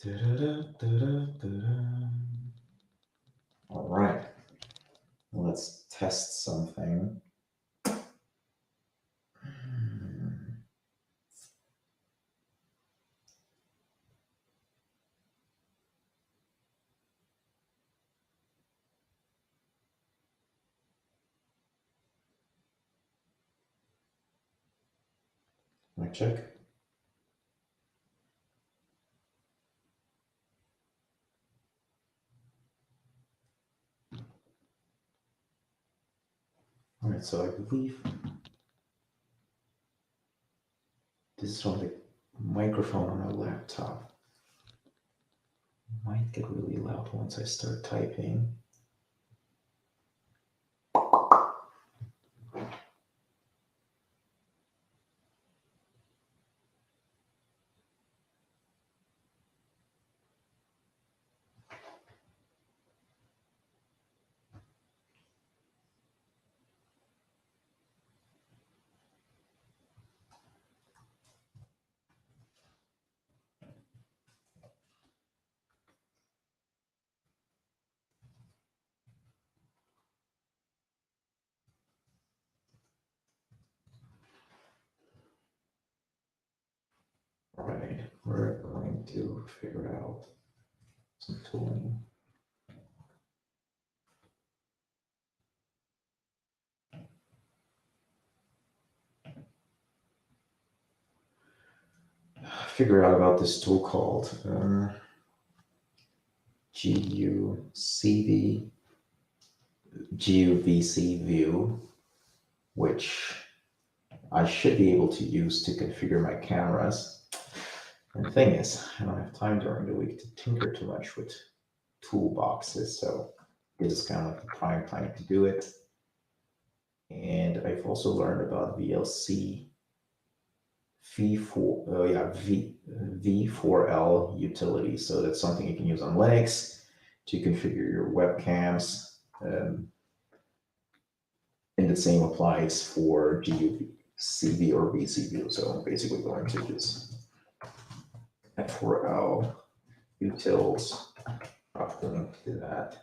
All right, let's test something. Mic check. All right, so I believe this is from the microphone on my laptop. It might get really loud once I start typing. All right, we're going to figure out some tooling. Figure out about this tool called GUVC view, which I should be able to use to configure my cameras. And the thing is, I don't have time during the week to tinker too much with toolboxes, so this is kind of like the prime time to do it. And I've also learned about VLC V4L utility. So that's something you can use on Linux to configure your webcams. And the same applies for GUCV or VCV. So I'm basically going to just F4L utils, drop the link to that.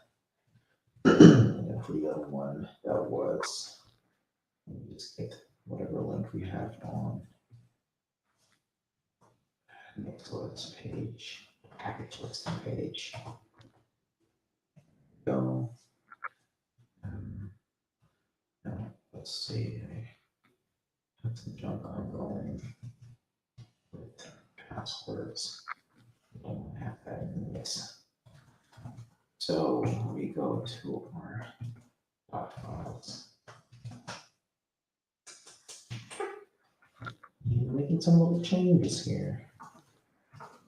And then for the other one, that was, let me just get whatever link we have on next page, package listing page. Go. Now, let's see. I have some junk ongoing with passwords. I don't have that in this. So we go to our dot files. Making some little changes here.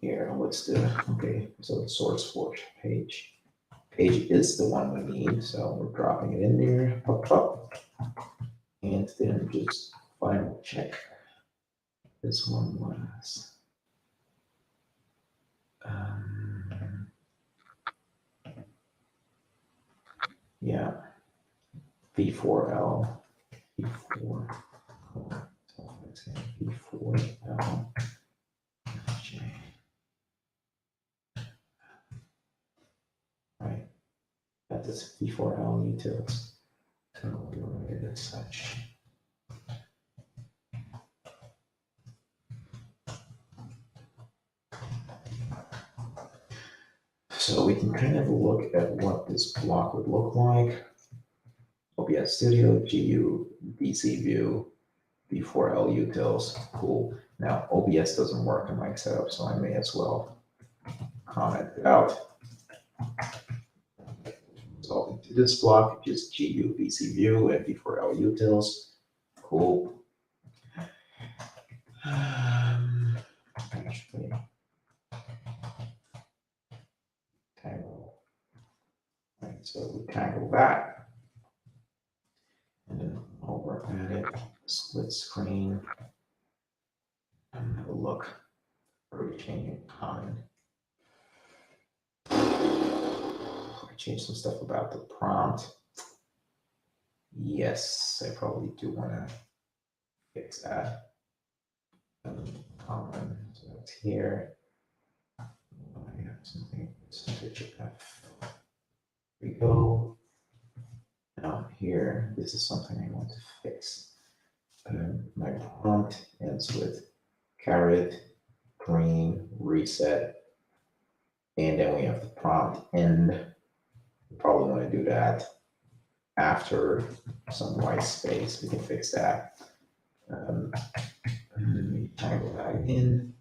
Here, what's the, okay, so the source forge page. Page is the one we need, so we're dropping it in there, and then just final check. This one was, yeah, V4L, V4, V4L, J. Right, that is V4L utils. So we'll write it as such. So we can kind of look at what this block would look like. OBS Studio, GU, DC View, V4L utils, cool. Now OBS doesn't work in my setup, so I may as well comment it out. So into this block, just GU, VC View, and V4L utils, cool. Actually, tangle. Right, so we tangle that. And then over at it, split screen, and have a look. Are we changing common? I changed some stuff about the prompt. Yes, I probably do want to fix that. Common, so that's here. I Switch F. Here we go. Now here, this is something I want to fix. My prompt ends with caret, green, reset, and then we have the prompt end. We probably want to do that after some white space. We can fix that. Let me toggle that in.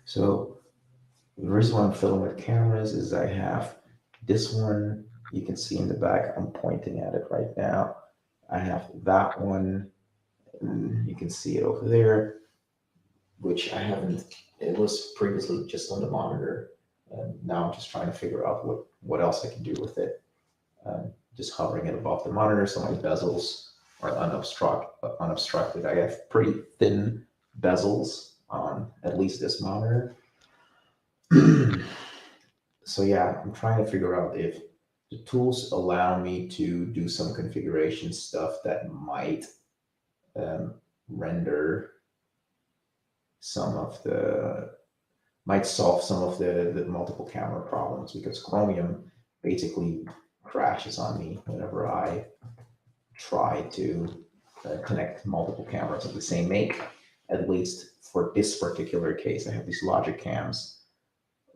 So the reason why I'm filling with cameras is I have this one, you can see in the back, I'm pointing at it right now. I have that one, and you can see it over there, which I haven't, it was previously just on the monitor. And now I'm just trying to figure out what else I can do with it. Just hovering it above the monitor so my bezels are unobstructed. I have pretty thin bezels on at least this monitor. So yeah, I'm trying to figure out if the tools allow me to do some configuration stuff that might render some of might solve some of the multiple camera problems, because Chromium basically crashes on me whenever I try to connect multiple cameras of the same make. At least for this particular case, I have these Logic cams,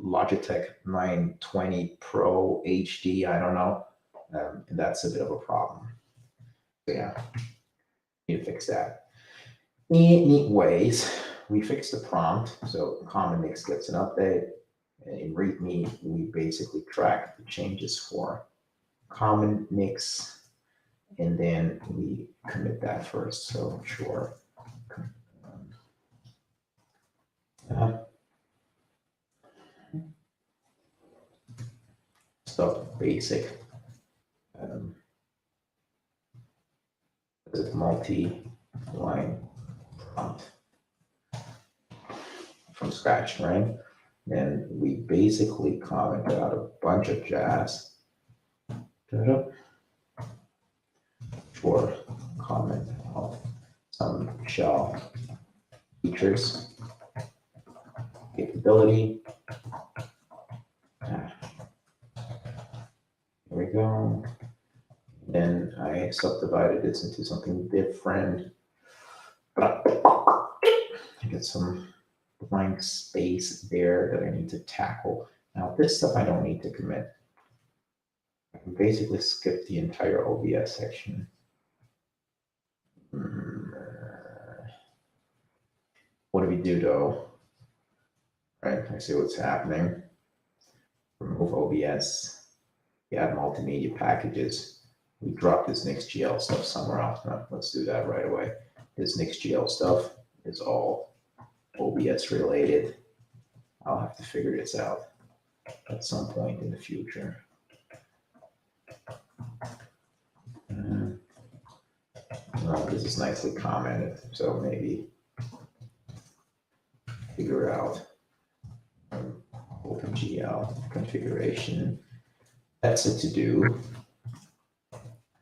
Logitech 920 Pro HD, I don't know, and that's a bit of a problem. So yeah, need to fix that. Neat ways. We fix the prompt, so Common Mix gets an update. And in README, we basically track the changes for Common Mix, and then we commit that first. So sure. Stuff basic. Multi-line prompt from scratch, right? Then we basically comment out a bunch of jazz for comment of some shell features, capability. Here we go. Then I subdivided this into something different. I get some blank space there that I need to tackle. Now this stuff I don't need to commit. I can basically skip the entire OBS section. What do we do though? Right, I see what's happening. Remove OBS. We add multimedia packages. We drop this NixGL stuff somewhere else. No, let's do that right away. This NixGL stuff is all OBS related. I'll have to figure this out at some point in the future. Well, this is nicely commented, so maybe figure out OpenGL configuration. That's a to-do.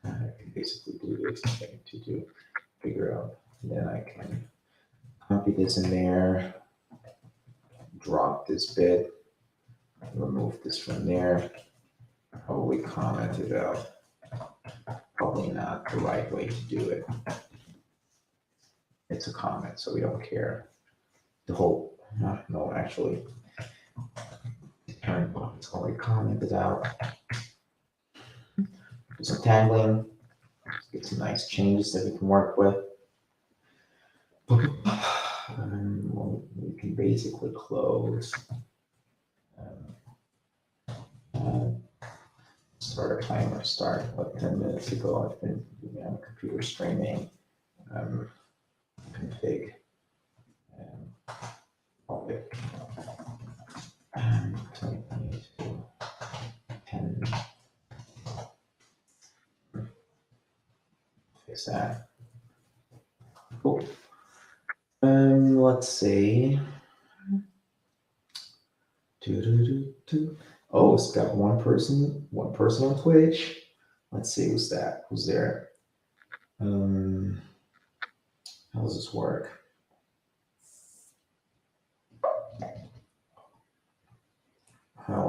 I can basically do this thing to do, figure out. And then I can copy this in there, drop this bit, remove this from there, probably comment it out. Probably not the right way to do it. It's a comment, so we don't care. The whole, no, actually, the parent block is already commented out. Do some tangling, get some nice changes that we can work with. We can basically close. Start a timer. Start about 10 minutes ago. I've been doing on computer streaming. Config. Public. 2022. 10. Fix that. Cool. Let's see. Oh, it's got one person on Twitch. Let's see who's that. Who's there? How does this work?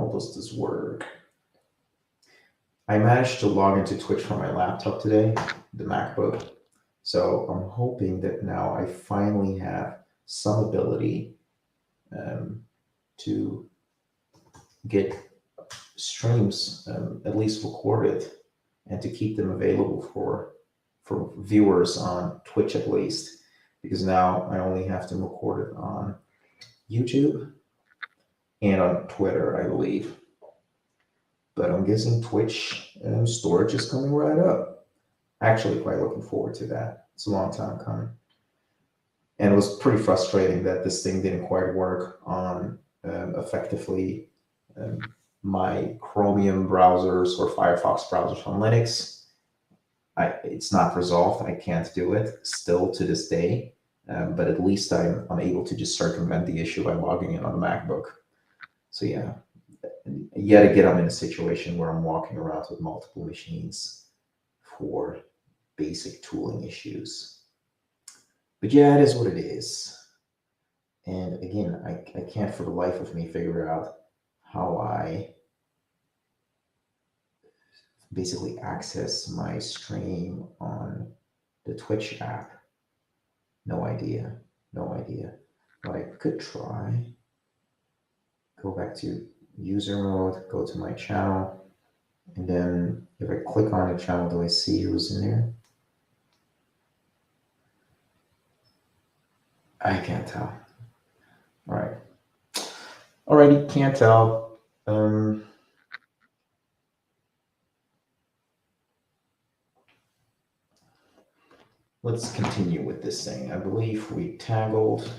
hell does this work? I managed to log into Twitch from my laptop today, the MacBook. So I'm hoping that now I finally have some ability to get streams at least recorded and to keep them available for viewers on Twitch at least, because now I only have to record it on YouTube and on Twitter, I believe. But I'm guessing Twitch storage is coming right up. Actually, quite looking forward to that. It's a long time coming. And it was pretty frustrating that this thing didn't quite work on effectively my Chromium browsers or Firefox browsers on Linux. It's not resolved. I can't do it still to this day. But at least I'm able to just circumvent the issue by logging in on the MacBook. So yeah, yet again, I'm in a situation where I'm walking around with multiple machines for basic tooling issues. But yeah, it is what it is. And again, I can't for the life of me figure out how I basically access my stream on the Twitch app. No idea. But I could try. Go back to user mode, go to my channel, and then if I click on the channel, do I see who's in there? I can't tell. All right. Alrighty, can't tell. Let's continue with this thing. I believe we tackled.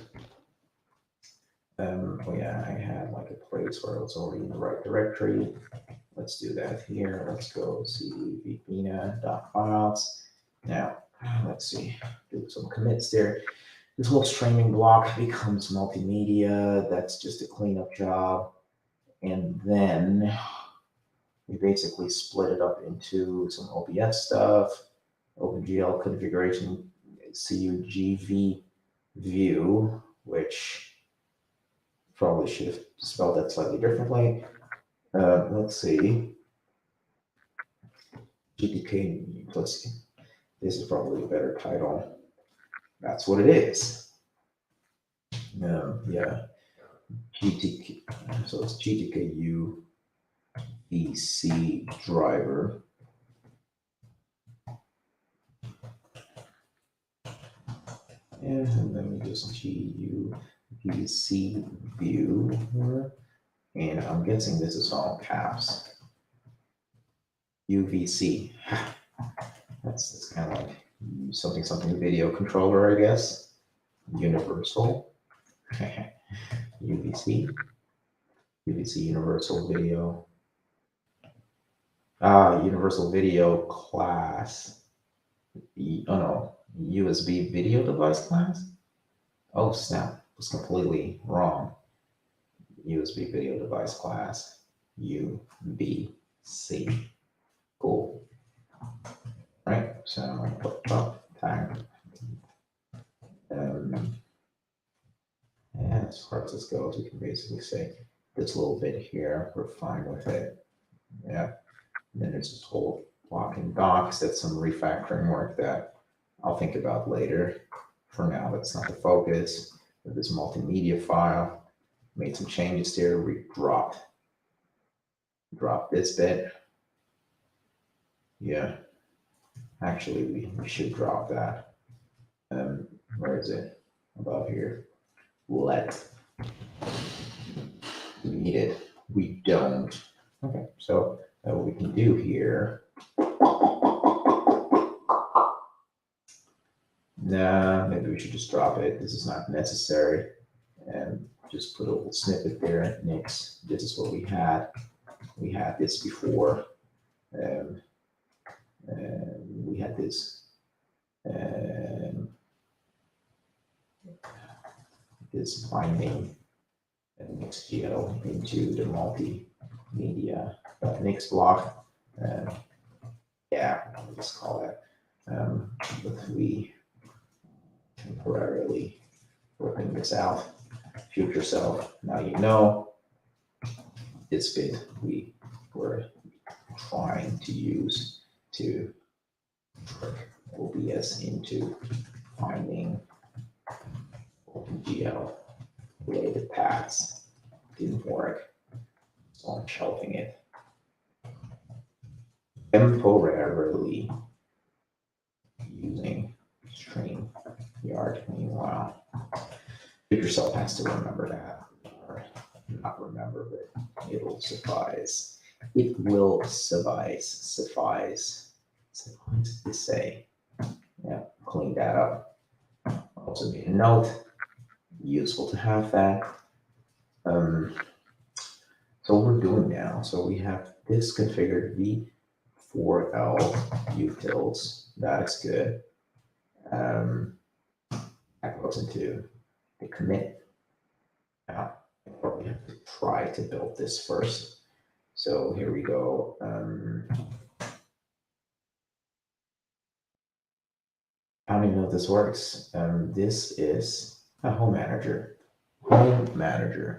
Oh yeah, I had like a place where I was already in the right directory. Let's do that here. Let's go cvbina.files. Now, let's see, do some commits there. This whole streaming block becomes multimedia. That's just a cleanup job. And then we basically split it up into some OBS stuff, OpenGL configuration, CUGV view, which probably should have spelled that slightly differently. Let's see. GTK, let's see. This is probably a better title. That's what it is. Yeah. GTK, so it's GTK UVC driver. And then we just GUVC view here. And I'm guessing this is all caps. UVC. That's kind of like something video controller, I guess. Universal. UVC. UVC universal video. Universal video class. Oh no, USB video device class? Oh snap, was completely wrong. USB video device class, UVC. Cool. Right, so I'm going to put up tag. And as far as this goes, we can basically say this little bit here, we're fine with it. Yeah. And then there's this whole block in docs. That's some refactoring work that I'll think about later. For now, that's not the focus. With this multimedia file, made some changes there. We dropped this bit. Yeah, actually, we should drop that. Where is it? About here. Let. We need it. We don't. Okay, so what we can do here. Nah, maybe we should just drop it. This is not necessary. And just put a little snippet there. Next, this is what we had. We had this before. And we had this. This binding and XGL into the multimedia next block. Yeah, I'll just call that. But we temporarily working this out. Future self. Now you know this bit we were trying to use to trick OBS into finding OpenGL related paths. Didn't work, so I'm shelving it temporarily using StreamYard. Meanwhile, yourself has to remember that, or not remember, but it'll suffice. It will suffice to say. Yeah, clean that up. Also made a note. Useful to have that. So what we're doing now, so we have this configured v4l utils. That is good. That goes into the commit. Now, I probably have to try to build this first. So here we go. How do you know if this works? This is a home manager. Home manager.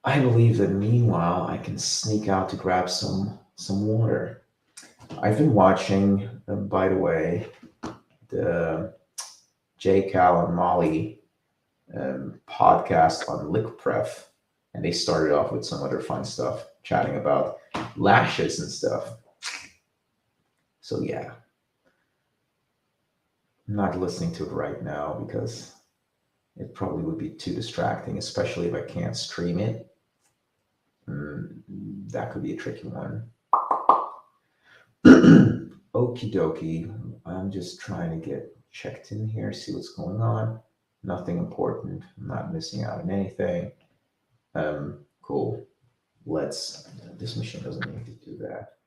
I believe that meanwhile I can sneak out to grab some water. I've been watching, by the way, the Jay, Cal, and Molly podcast on LickPref, and they started off with some other fun stuff, chatting about lashes and stuff. So yeah, I'm not listening to it right now because it probably would be too distracting, especially if I can't stream it. That could be a tricky one. Okie dokie. I'm just trying to get checked in here, see what's going on. Nothing important. I'm not missing out on anything. Cool. This machine doesn't need to do that.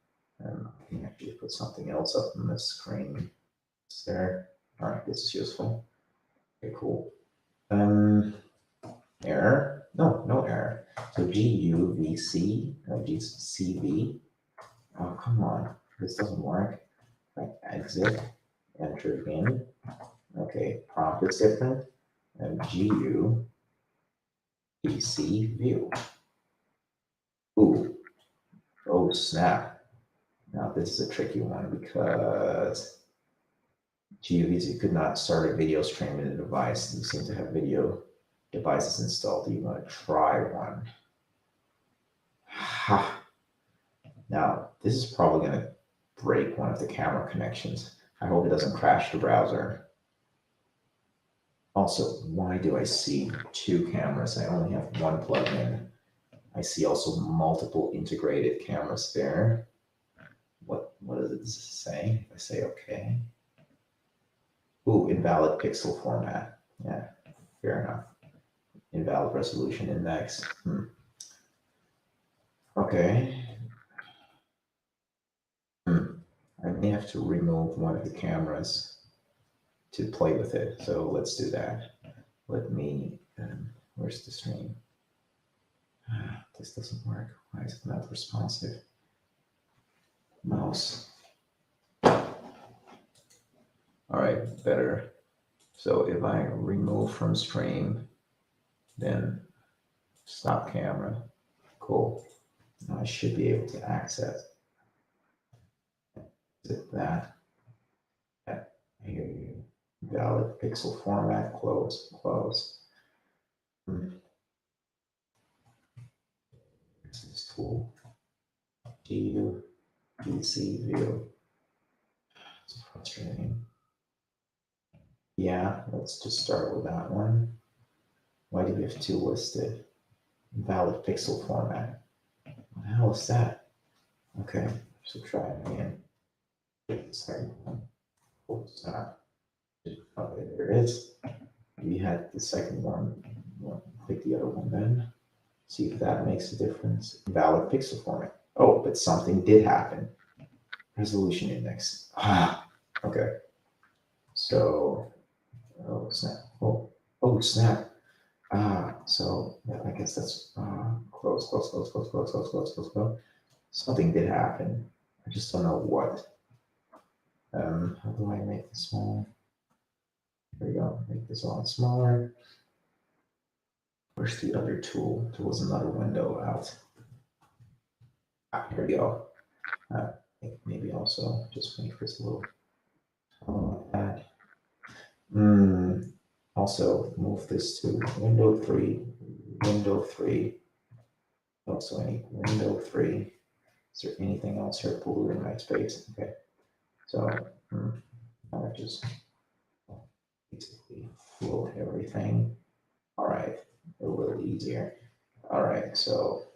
I can actually put something else up on the screen. It's there. All right, this is useful. Okay, cool. Error? No error. So GUVC, GCV. Oh, come on. This doesn't work. Like exit, enter in. Okay, prompt is different. And GUVC view. Ooh. Oh, snap. Now, this is a tricky one because GUVC could not start a video stream in a device. You seem to have video devices installed. Do you want to try one? Ha. Now, this is probably going to break one of the camera connections. I hope it doesn't crash the browser. Also, why do I see two cameras? I only have one plugged in. I see also multiple integrated cameras there. What does it say? If I say okay. Ooh, invalid pixel format. Yeah, fair enough. Invalid resolution index. Okay. I may have to remove one of the cameras to play with it. So let's do that. Let me, where's the stream? This doesn't work. Why is it not responsive? Mouse. All right, better. So if I remove from stream, then stop camera. Cool. Now I should be able to access. Is it that? Yeah, I hear you. Valid pixel format, close. Where's this tool? GUVC view. It's frustrating. Yeah, let's just start with that one. Why do we have two listed? Valid pixel format. What the hell is that? Okay, so try it again. Sorry. Oops, okay, there it is. We had the second one. Click the other one then. See if that makes a difference. Valid pixel format. Oh, but something did happen. Resolution index. Okay. So, oh snap. Oh snap. So yeah, I guess that's close. Something did happen. I just don't know what. How do I make this small? There we go. Make this a lot smaller. Where's the other tool? There was another window out. Here we go. I think maybe also just wait for this little pad. Also move this to window 3, window 3. Also I need window 3. Is there anything else here pulled in my space? Okay. So I just basically float everything. All right, a little easier. All right, so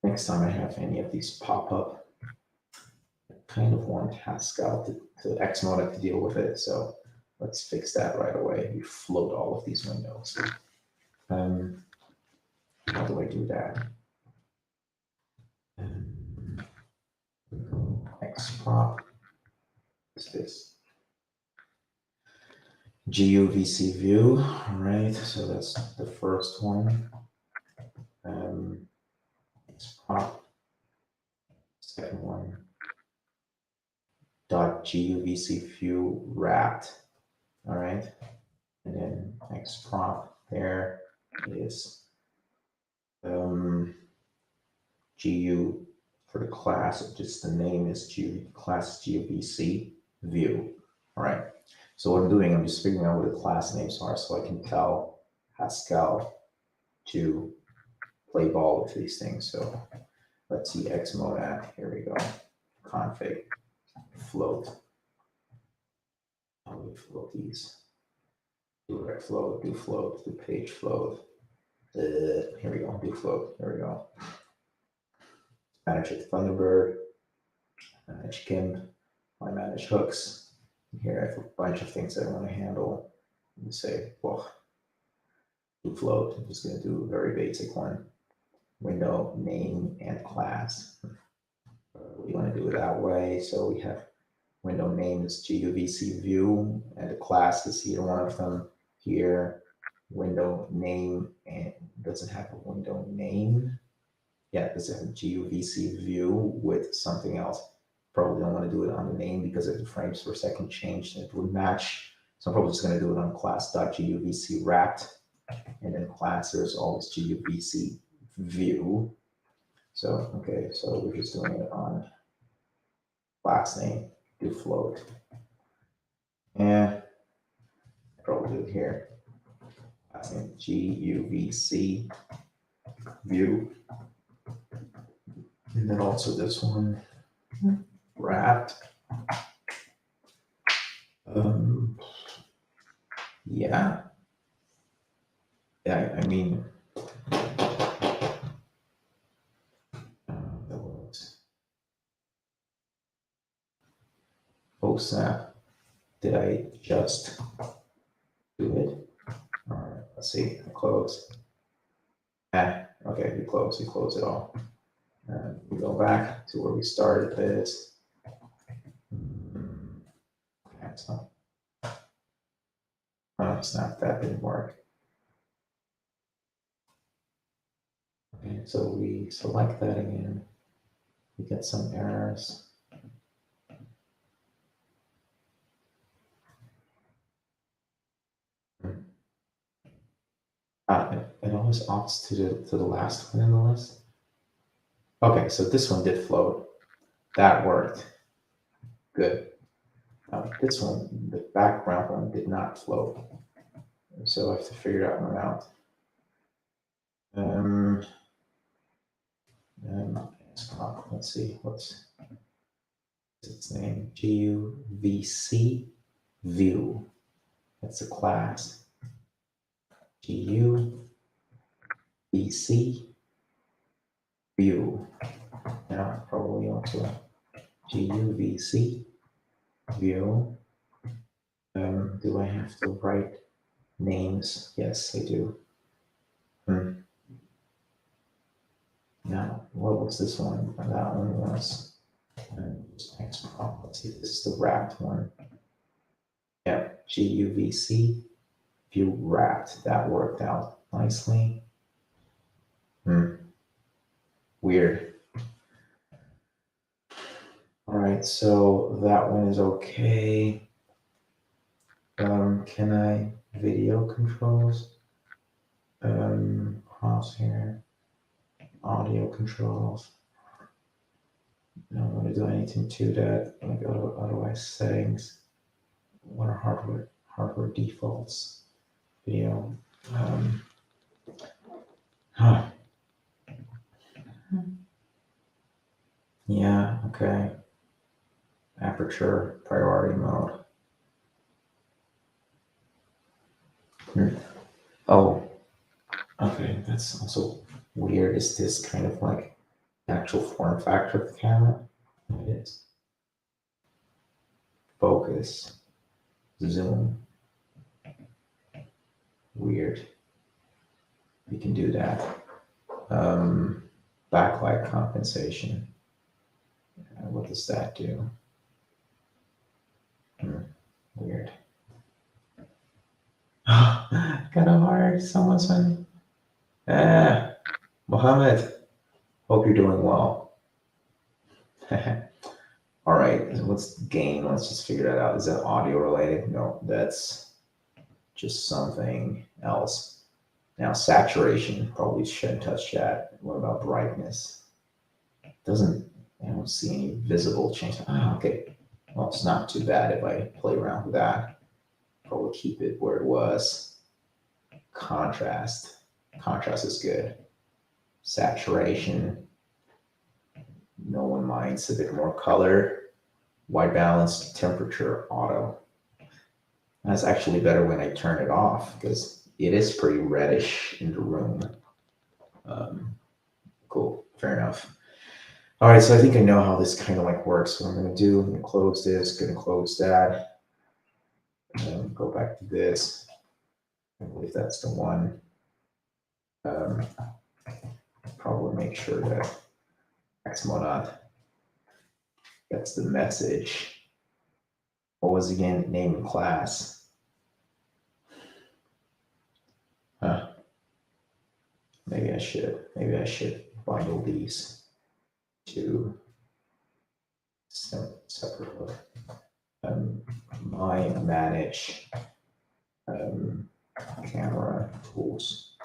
next time I have any of these pop up, I kind of want Haskell to Xmode to deal with it. So let's fix that right away. We float all of these windows. How do I do that? Xprop is this GUVC view. All right, so that's the first one. Xprop, second one. .guvc view wrapped. All right, and then xprop there is gu for the class. Just the name is class guvc view. All right. So what I'm doing, I'm just figuring out what the class names are, so I can tell Haskell to play ball with these things. So let's see xmode. Here we go. Config float. How do we float these? Do rect float, do float, do page float. Here we go, do float. Here we go. Manage with Thunderbird, manage GIMP, I manage hooks. Here I have a bunch of things that I want to handle. And say, well, do float. I'm just going to do a very basic one. Window, name, and class. We want to do it that way. So we have window name is GUVC view, and the class is either one of them here. Window name and doesn't have a window name. Yeah, it's a GUVC view with something else. Probably don't want to do it on the name because if the frames per second changed, it would match. So I'm probably just going to do it on class.guvc wrapped, and then class there's always GUVC view. So okay, so we're just doing it on class name, do float. Yeah, probably do it here. Class name GUVC view. And then also this one, wrapped. Yeah. Yeah, I mean, that works. Oh snap! Did I just do it? All right, let's see. Close. Okay, we close it all. And we go back to where we started this. Okay, so, oh snap! That didn't work. Okay, so we select that again. We get some errors. It always opts to the last one in the list. Okay, so this one did float. That worked. Good. This one, the background one, did not float. So I have to figure that one out. Let's see, what's its name? GUVC view. That's a class. GUVC view. Now probably also GUVC view. Do I have to write names? Yes, I do. Now, what was this one? That one was xprop. Let's see, this is the wrapped one. Yeah, GUVC view wrapped. That worked out nicely. Weird. All right, so that one is okay. Can I video controls? Crosshair, audio controls, I don't want to do anything to that. I'm gonna go to otherwise settings. What are hardware defaults? Video. Um, huh. Yeah, okay. Aperture priority mode. Oh, okay. That's also weird. Is this kind of like the actual form factor of the camera? It is. Focus, zoom. Weird. We can do that. Um, Backlight compensation. What does that do? Weird. Got a heart. Someone's funny. Ah, Mohammed. Hope you're doing well. All right. What's gain? Let's just figure that out. Is that audio related? No, that's just something else. Now, saturation. Probably shouldn't touch that. What about brightness? Doesn't. I don't see any visible change. Ah, okay. Well, it's not too bad if I play around with that. Probably keep it where it was. Contrast. Contrast is good. Saturation. No one minds a bit more color. White balance, temperature, auto. That's actually better when I turn it off because it is pretty reddish in the room. Um, cool. Fair enough. All right, so I think I know how this kind of like works. What I'm going to do, I'm going to close this, going to close that, and then go back to this. I believe that's the one. Probably make sure that Xmonad, that's the message. What was again name and class? Huh. Maybe I should bundle these to separately. My manage camera tools.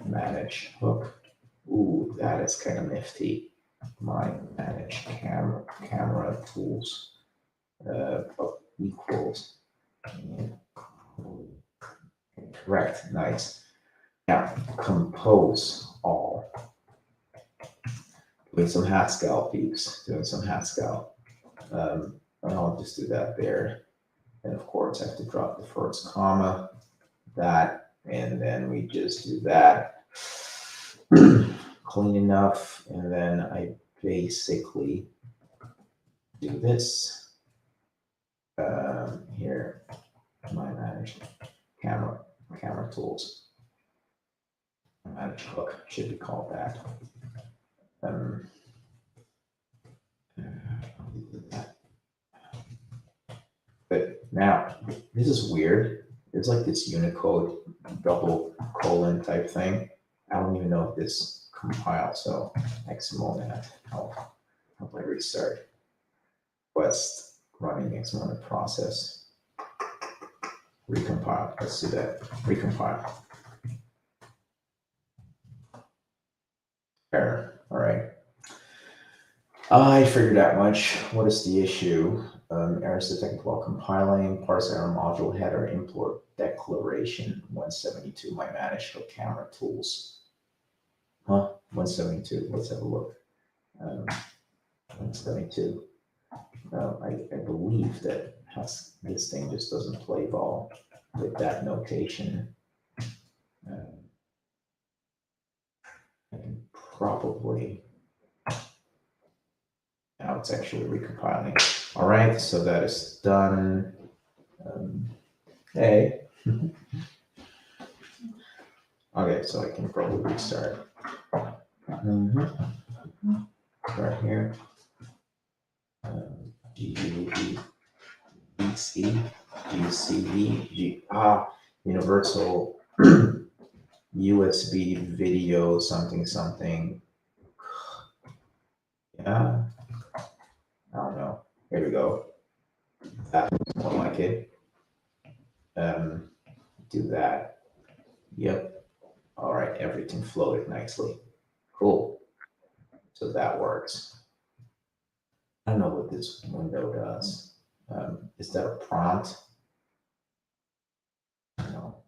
Manage hook. Ooh, that is kind of nifty. My manage camera tools equals. Correct. Nice. Now compose all. Doing some Haskell peeps. Doing some Haskell. I'll just do that there. And of course, I have to drop the first comma, that, and then we just do that. Clean enough. And then I basically do this. Here, my manage camera tools. Manage hook should be called that. But now, this is weird. It's like this Unicode double colon type thing. I don't even know if this compiles. So Xmonad, how I restart? Quest running Xmonad process. Recompile. Let's do that. Recompile. Error. All right. I figured out much. What is the issue? Errors detected while compiling. Parse error module header import declaration 172. My managed for camera tools. Huh? 172. Let's have a look. 172. I believe that this thing just doesn't play ball with that notation. I can probably. Now it's actually recompiling. All right, so that is done. Hey. Okay, so I can probably restart. Right here. Universal USB video something something. Yeah, I don't know. Here we go. That's more like it. Do that. Yep. All right, everything floated nicely. Cool. So that works. I don't know what this window does. Is that a prompt? No.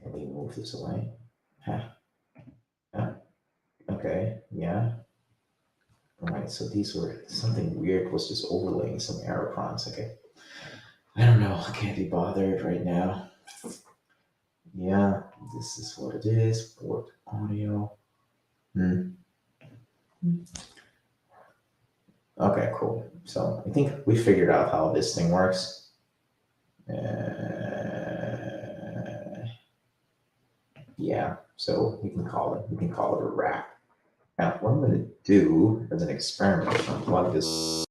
Can we move this away? Huh. Yeah. Okay. Yeah. All right. So these were something weird was just overlaying some error prompts. Okay. I don't know. I can't be bothered right now. Yeah. This is what it is. Port audio. Hmm. Okay. Cool. So I think we figured out how this thing works. Yeah. So we can call it a wrap. Now, what I'm going to do as an experiment is unplug this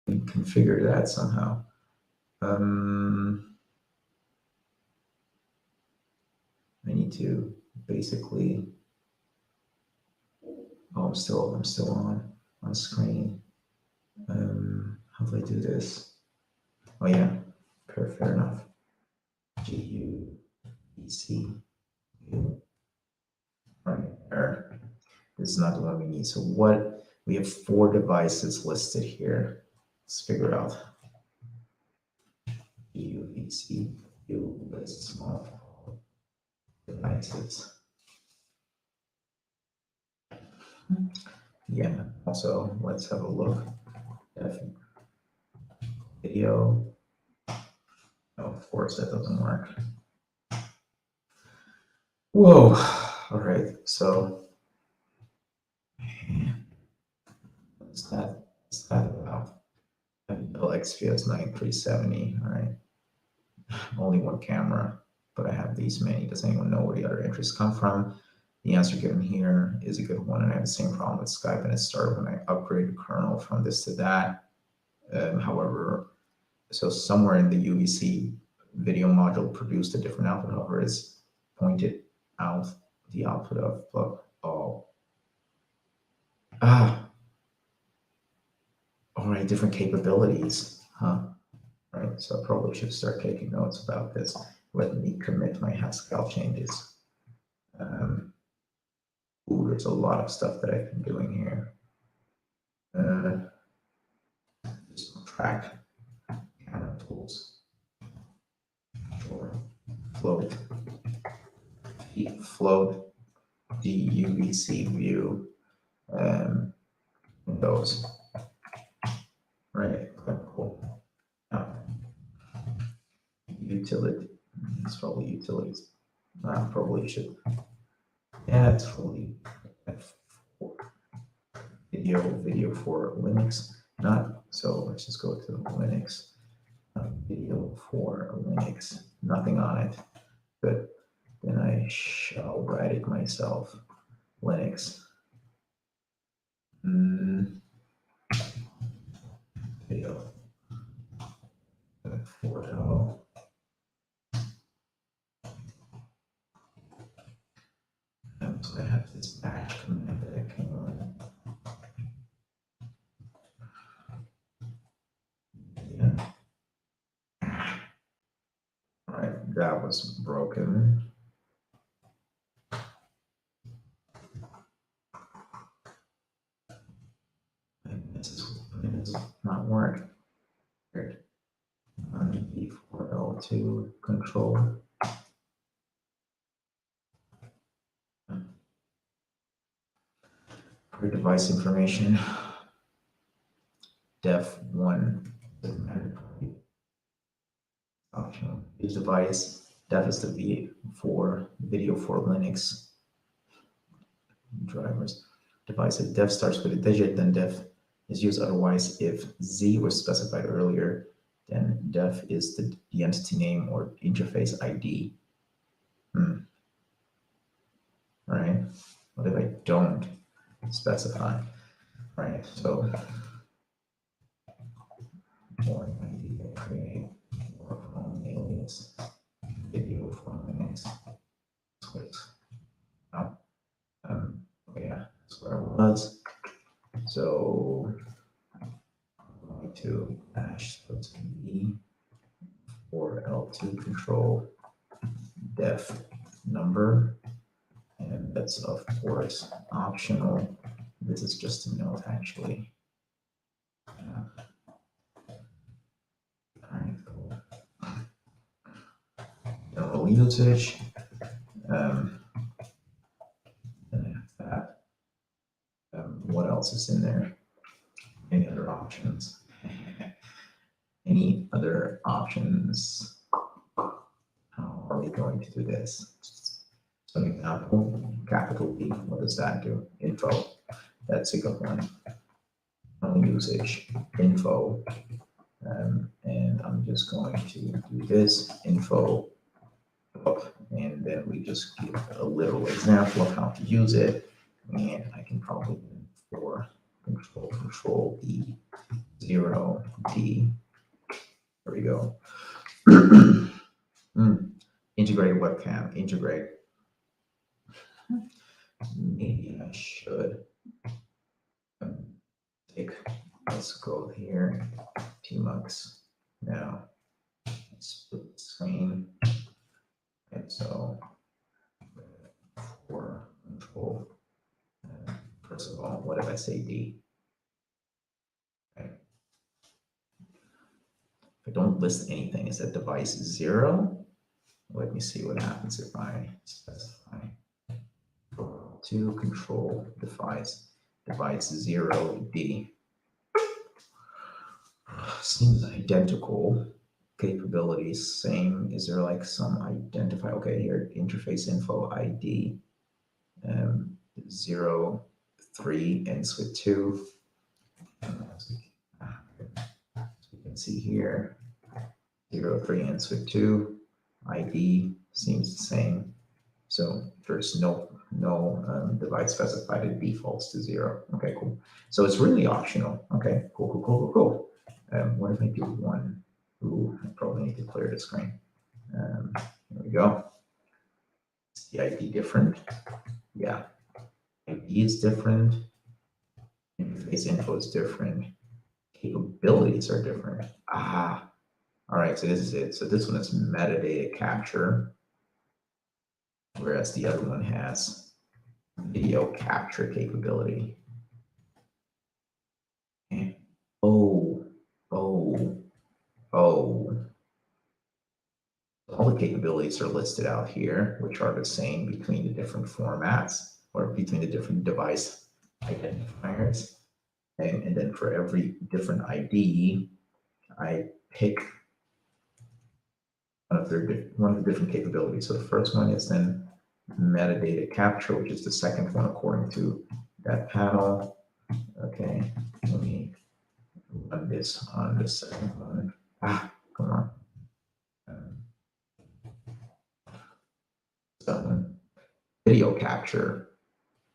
and configure that somehow. I need to basically. Oh, I'm still on screen. How do I do this? Oh yeah, fair enough. GUEC. Right there. This is not the one we need. So what we have 4 devices listed here. Let's figure out UVC lists of devices. Yeah. Also, let's have a look. Video. Oh, of course, that doesn't work. Whoa. All right. So, what's that? What's that about? LXVS 9370. All right. Only one camera, but I have these many. Does anyone know where the other entries come from? The answer given here is a good one, and I have the same problem with Skype, and it started when I upgraded kernel from this to that. However, so somewhere in the UVC video module produced a different output. However, it's pointed out the output of plug. Oh, all right, different capabilities, huh? All right, so I probably should start taking notes about this. Let me commit my Haskell changes. Ooh, there's a lot of stuff that I've been doing here. Just track camera tools. Sure. Float the UVC view windows. Right, cool. Utility. It's probably utilities. Probably should. Yeah, it's fully video for Linux. Not so. Let's just go to Linux. Video for Linux. Nothing on it. Good. Then I shall write it myself. Linux. Video. 4.0. So I have this batch command that I can run. Yeah. All right, that was broken. This is not work. Weird. E4L2 control. For device information, def1 optional. Use device. Def is the V for video for Linux drivers. Device if def starts with a digit, then def is used. Otherwise, if Z was specified earlier, then def is the entity name or interface ID. All right. What if I don't specify? All right. So more ID create or phone alias video from Linux. Switch. Oh, yeah, that's where I was. So I'm going to dash B for L2 control def number, and that's of course optional. This is just a note actually. All right, cool. General usage. Then I have that. What else is in there? Any other options? Any other options? How are we going to do this? So an example, capital B, what does that do? Info, that's a good one. Usage, info, and I'm just going to do this, info, up, and then we just give a little example of how to use it, and I can probably do for control B, 0, D, there we go. Integrate webcam, integrate. Maybe I should let's go here, toolbox. Now, split screen. And so, for control, first of all, what if I say D? Okay. If I don't list anything, is that device 0? Let me see what happens if I specify to control device 0D. Seems identical. Capabilities same. Is there like some identify? Okay, here interface info ID 0 3 ends with 2. As we can see here, 0 3 ends with 2. ID seems the same. So there's no device specified, it defaults to 0. Okay, cool. So it's really optional. Okay, cool. What if I do 1? Ooh, I probably need to clear the screen. There we go. Is the ID different? Yeah. ID is different. Interface info is different. Capabilities are different. All right, so this is it. So this one is metadata capture, whereas the other one has video capture capability. Okay. Oh. All the capabilities are listed out here, which are the same between the different formats or between the different device identifiers. And then for every different ID, I pick one of the different capabilities. So the first one is then metadata capture, which is the second one according to that panel. Okay, let me run this on the second one. Come on. So video capture,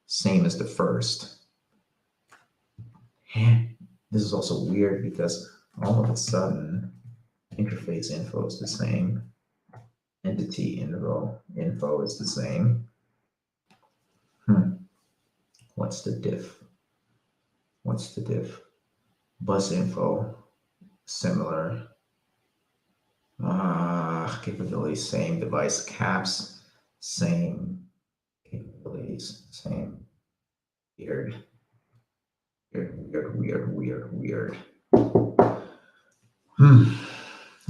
same as the first. This is also weird because all of a sudden interface info is the same, entity info is the same. What's the diff? Bus info, similar. Capabilities, same. Device caps, same. Capabilities, same. Weird.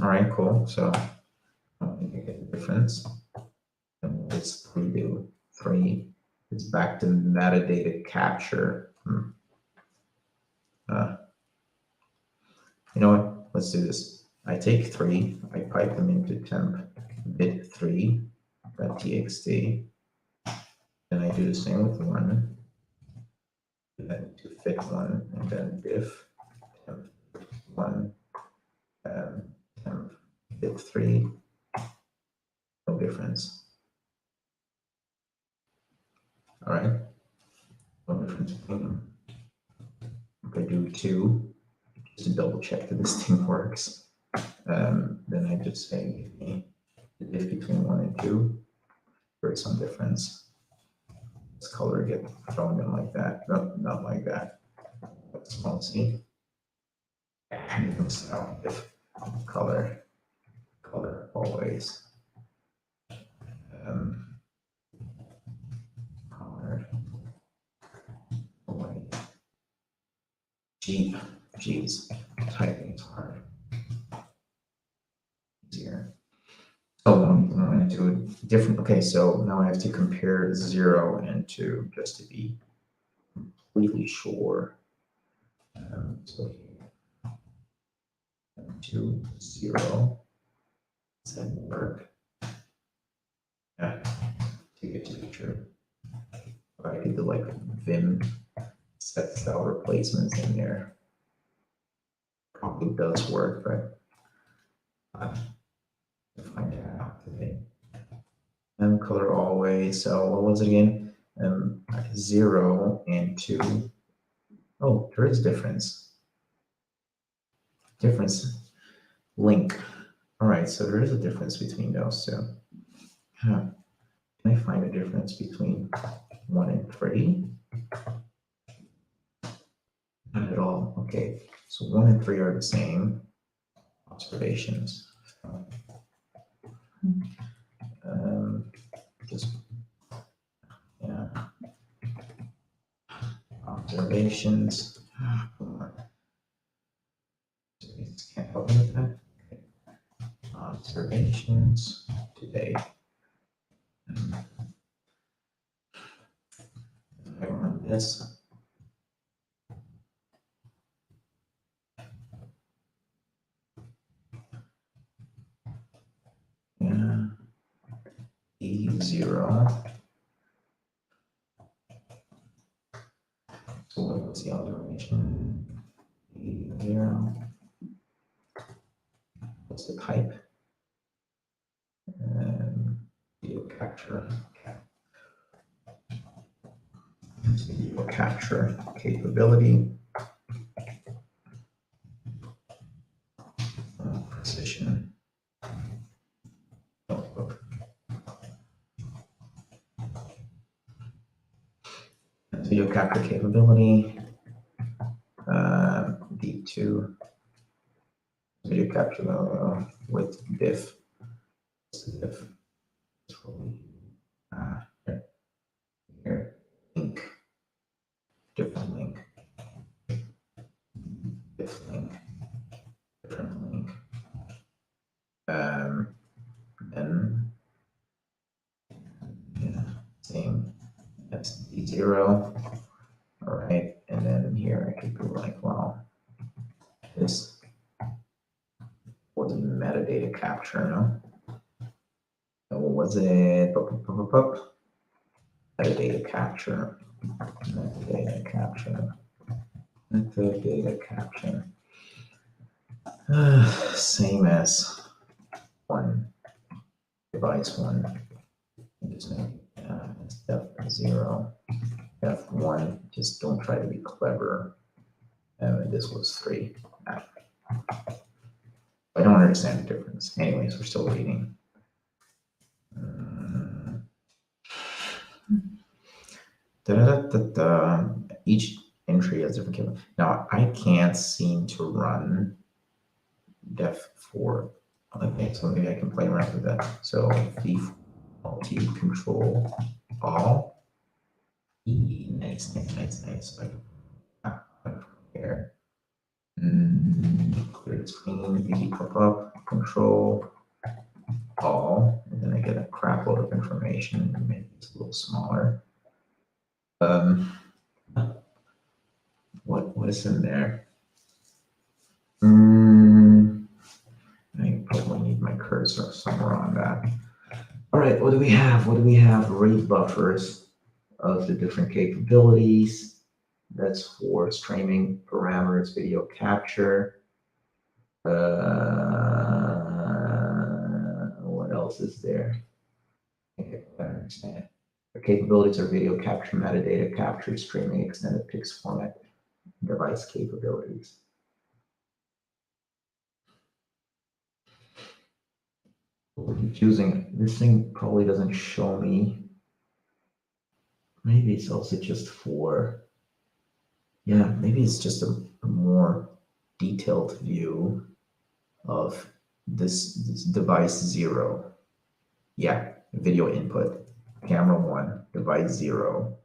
All right, cool. So I think I get the difference. And it's 3 do 3. It's back to metadata capture. You know what? Let's do this. I take 3, I pipe them into temp bit3.txt. Then I do the same with 1. And then to fit 1, and then diff temp 1 temp bit3. No difference. All right. No difference between them. If I do 2, just to double check that this thing works, then I just say the diff between 1 and 2. There's some difference. This color get thrown in like that. No, not like that. Let's see. So if color always. Color always. Geez, typing is hard. Easier. So I'm going to do a different. Okay, so now I have to compare 0 and 2 just to be completely sure. So 2, 0. Does that work? Yeah, take it to be true. I could do like Vim set cell replacements in there. Probably does work, but find it out today. Color always. So what was it again? 0 and 2. Oh, there is difference. Link. All right, so there is a difference between those two. Can I find a difference between 1 and 3? Not at all. Okay, so 1 and 3 are the same observations. Just observations. Can't help me with that. Okay. Observations today. I run this. E0. So what was the observation? E0. What's the type? Video capture. Video capture capability. Precision. Notebook. Video capture capability. D2. Video capture with diff. Diff. Here. Link. Different link. Diff link. Different link. And yeah, same. That's D0. All right, and then here I could go like, well, this was metadata capture, no? So what was it? Metadata capture. Metadata capture. Metadata capture. Same as 1. Device 1. Just make F0. F1. Just don't try to be clever. This was 3. I don't understand the difference. Anyways, we're still reading. Each entry has different capability. Now, I can't seem to run def4. Okay, so maybe I can play around with that. So default control all. Nice. Here. Clear the screen, easy pop-up, control all, and then I get a crap load of information and make it a little smaller. What is in there? I probably need my cursor somewhere on that. All right, what do we have? Rate buffers of the different capabilities. That's for streaming parameters, video capture. What else is there? Okay, I understand. The capabilities are video capture, metadata capture, streaming, extended PIX format, device capabilities. We're confusing. This thing probably doesn't show me. Maybe it's also just for, yeah, maybe it's just a more detailed view of this device 0. Yeah, video input, camera 1, device 0.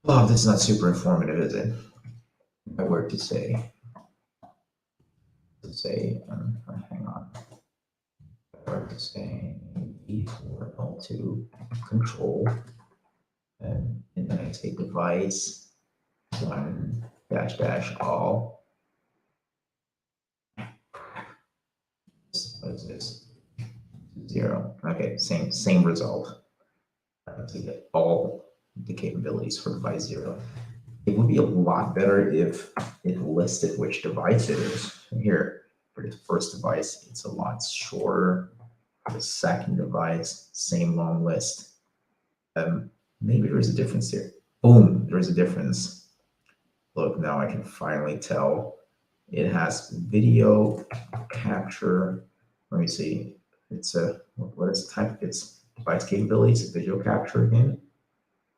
Oh, this is not super informative, is it? If I were to say, hang on. If I were to say V4 L2 control, and then I say device 1 dash dash all. What is this? 0. Okay, same result. To get all the capabilities for device 0. It would be a lot better if it listed which device it is. Here, for the first device, it's a lot shorter. For the second device, same long list. Maybe there's a difference here. Boom, there's a difference. Look, now I can finally tell. It has video capture. Let me see. It's a, what is the type? It's device capabilities, video capture again.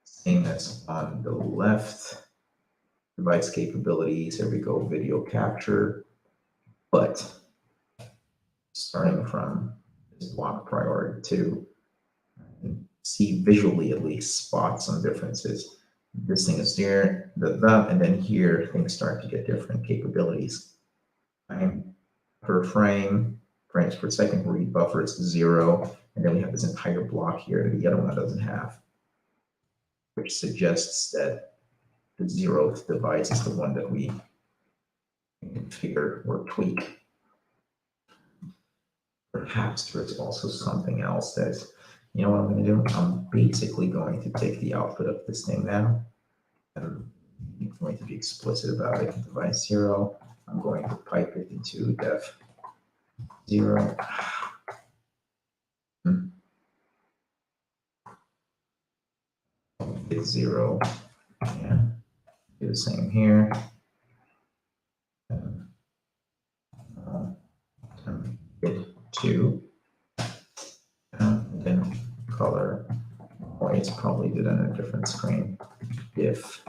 Same as on the left. Device capabilities, here we go, video capture. But starting from this block priority 2, see visually at least spot some differences. This thing is there, and then here things start to get different capabilities. Time per frame, frames per second, read buffer is 0, and then we have this entire block here that the other one doesn't have, which suggests that the 0th device is the one that we configure or tweak. Perhaps there's also something else that, you know what I'm going to do? I'm basically going to take the output of this thing now. I'm going to be explicit about it. Device 0, I'm going to pipe it into def 0. It's 0. Yeah. Do the same here. Bit 2. And then color. Oh, it's probably did on a different screen. Diff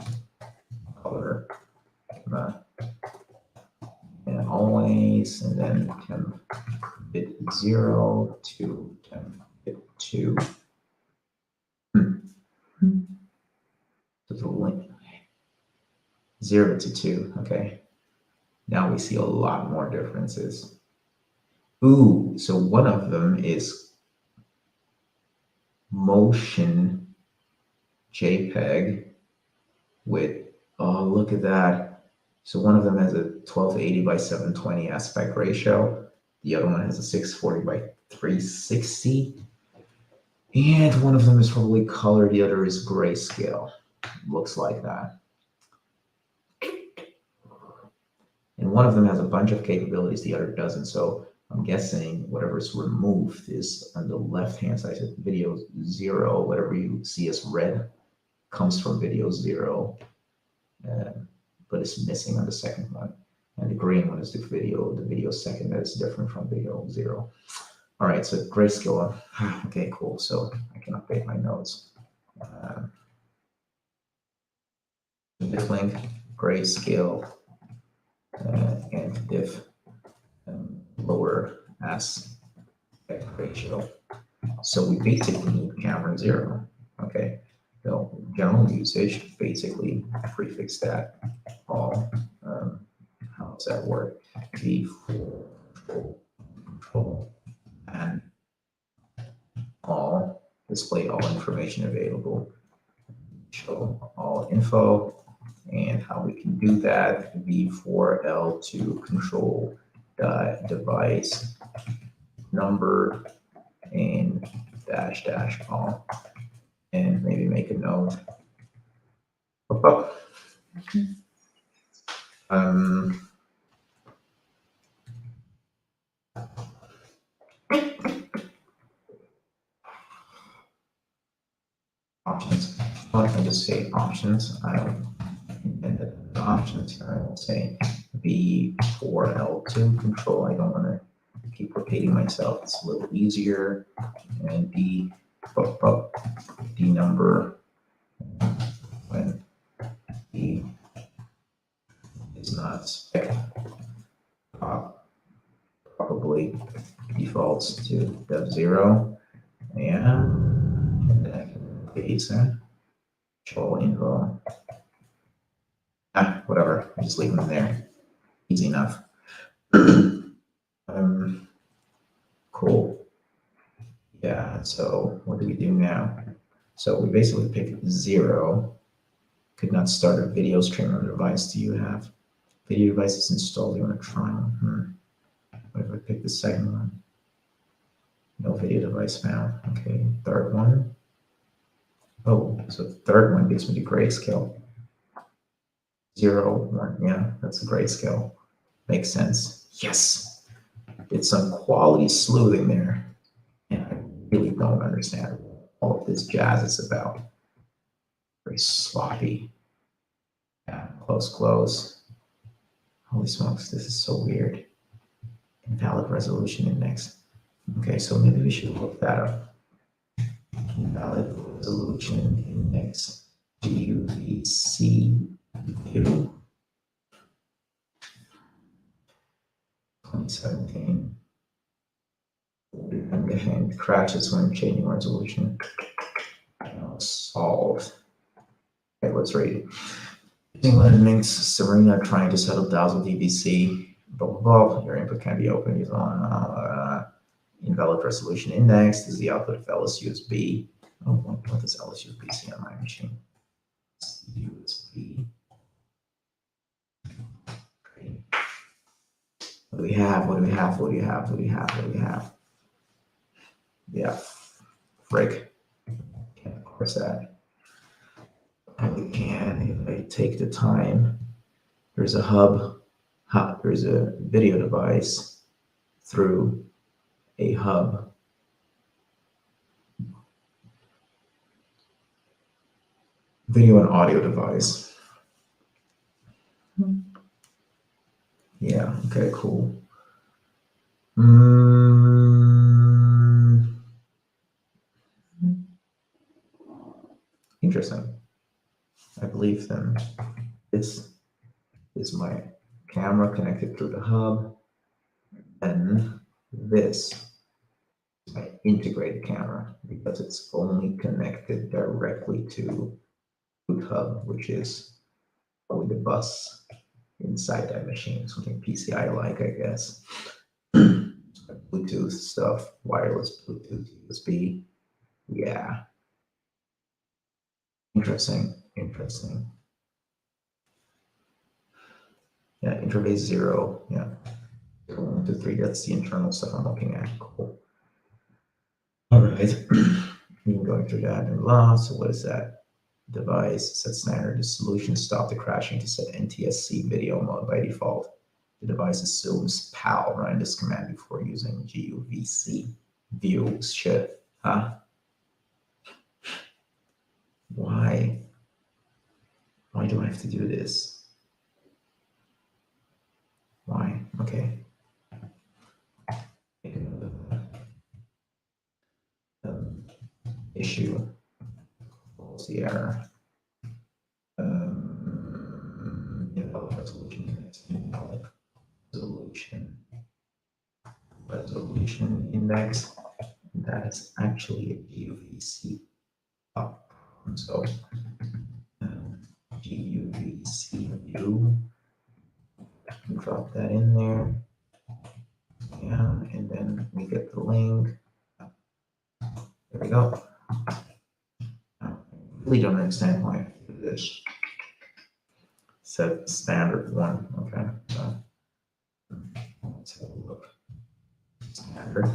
color. And always, and then temp bit 0 to temp bit 2. So the link 0 to 2. Okay. Now we see a lot more differences. Ooh, so one of them is motion JPEG with, oh, look at that. So one of them has a 1280 by 720 aspect ratio. The other one has a 640 by 360. And one of them is probably color, the other is grayscale. Looks like that. And one of them has a bunch of capabilities, the other doesn't. So I'm guessing whatever's removed is on the left-hand side. So video 0, whatever you see as red comes from video 0, but it's missing on the second one. And the green one is the video second that is different from video 0. All right, so grayscale. Okay, cool. So I can update my notes. Diff link, grayscale, and diff lower aspect ratio. So we basically need camera 0. Okay, so general usage, basically prefix that all. How does that work? V4 control and all, display all information available, show all info. And how we can do that, V4L2 control device number and dash dash all, and maybe make a note. Options. Why don't I just say options? And the options here, I will say V4L2 control. I don't want to keep repeating myself. It's a little easier. And D number when D is not spec probably defaults to dev0. Yeah. And then I can base control info. Whatever. I just leave them there. Easy enough. Cool. Yeah, so what do we do now? So we basically pick 0. Could not start a video stream on the device. Do you have video devices installed? You want to try one? What if I pick the second one? No video device found. Okay, third one. Oh, so the third one gives me the grayscale. 0, 1. Yeah, that's a grayscale. Makes sense. Yes. Did some quality sleuthing there. And I really don't understand what all of this jazz is about. Very sloppy. Yeah, close. Holy smokes, this is so weird. Invalid resolution index. Okay, so maybe we should look that up. Invalid resolution index. GUVC view 2017. And the hand crashes when changing resolution. Solved. Okay, let's read it. Linux, Serena trying to settle Dazzle DVC, blah, blah, blah. Your input can be opened using invalid resolution index. This is the output of LSUSB. Oh, what does LSUSB see on my machine? USB. What do we have? Yeah, frig. Can't parse that. And we can, if I take the time, there's a hub, there's a video device through a hub. Video and audio device. Yeah, okay, cool. Interesting. I believe then this is my camera connected through the hub, and this is my integrated camera because it's only connected directly to boot hub, which is probably the bus inside that machine, something PCI-like, I guess. Bluetooth stuff, wireless Bluetooth, USB. Yeah. Interesting. Yeah, interface 0. Yeah. 1, 2, 3. That's the internal stuff I'm looking at. Cool. All right. You're going through that and blah. So what is that? Device set standard. The solution stop the crashing to set NTSC video mode by default. The device assumes PAL. Run this command before using GUVC. View shit. Huh? Why? Why do I have to do this? Why? Okay. Issue. What's the error? Invalid resolution index. That is actually a GUVC up. So GUVC view. I can drop that in there. Yeah, and then we get the link. There we go. I really don't understand why I do this. Set standard 1. Okay. So, let's have a look. Standard.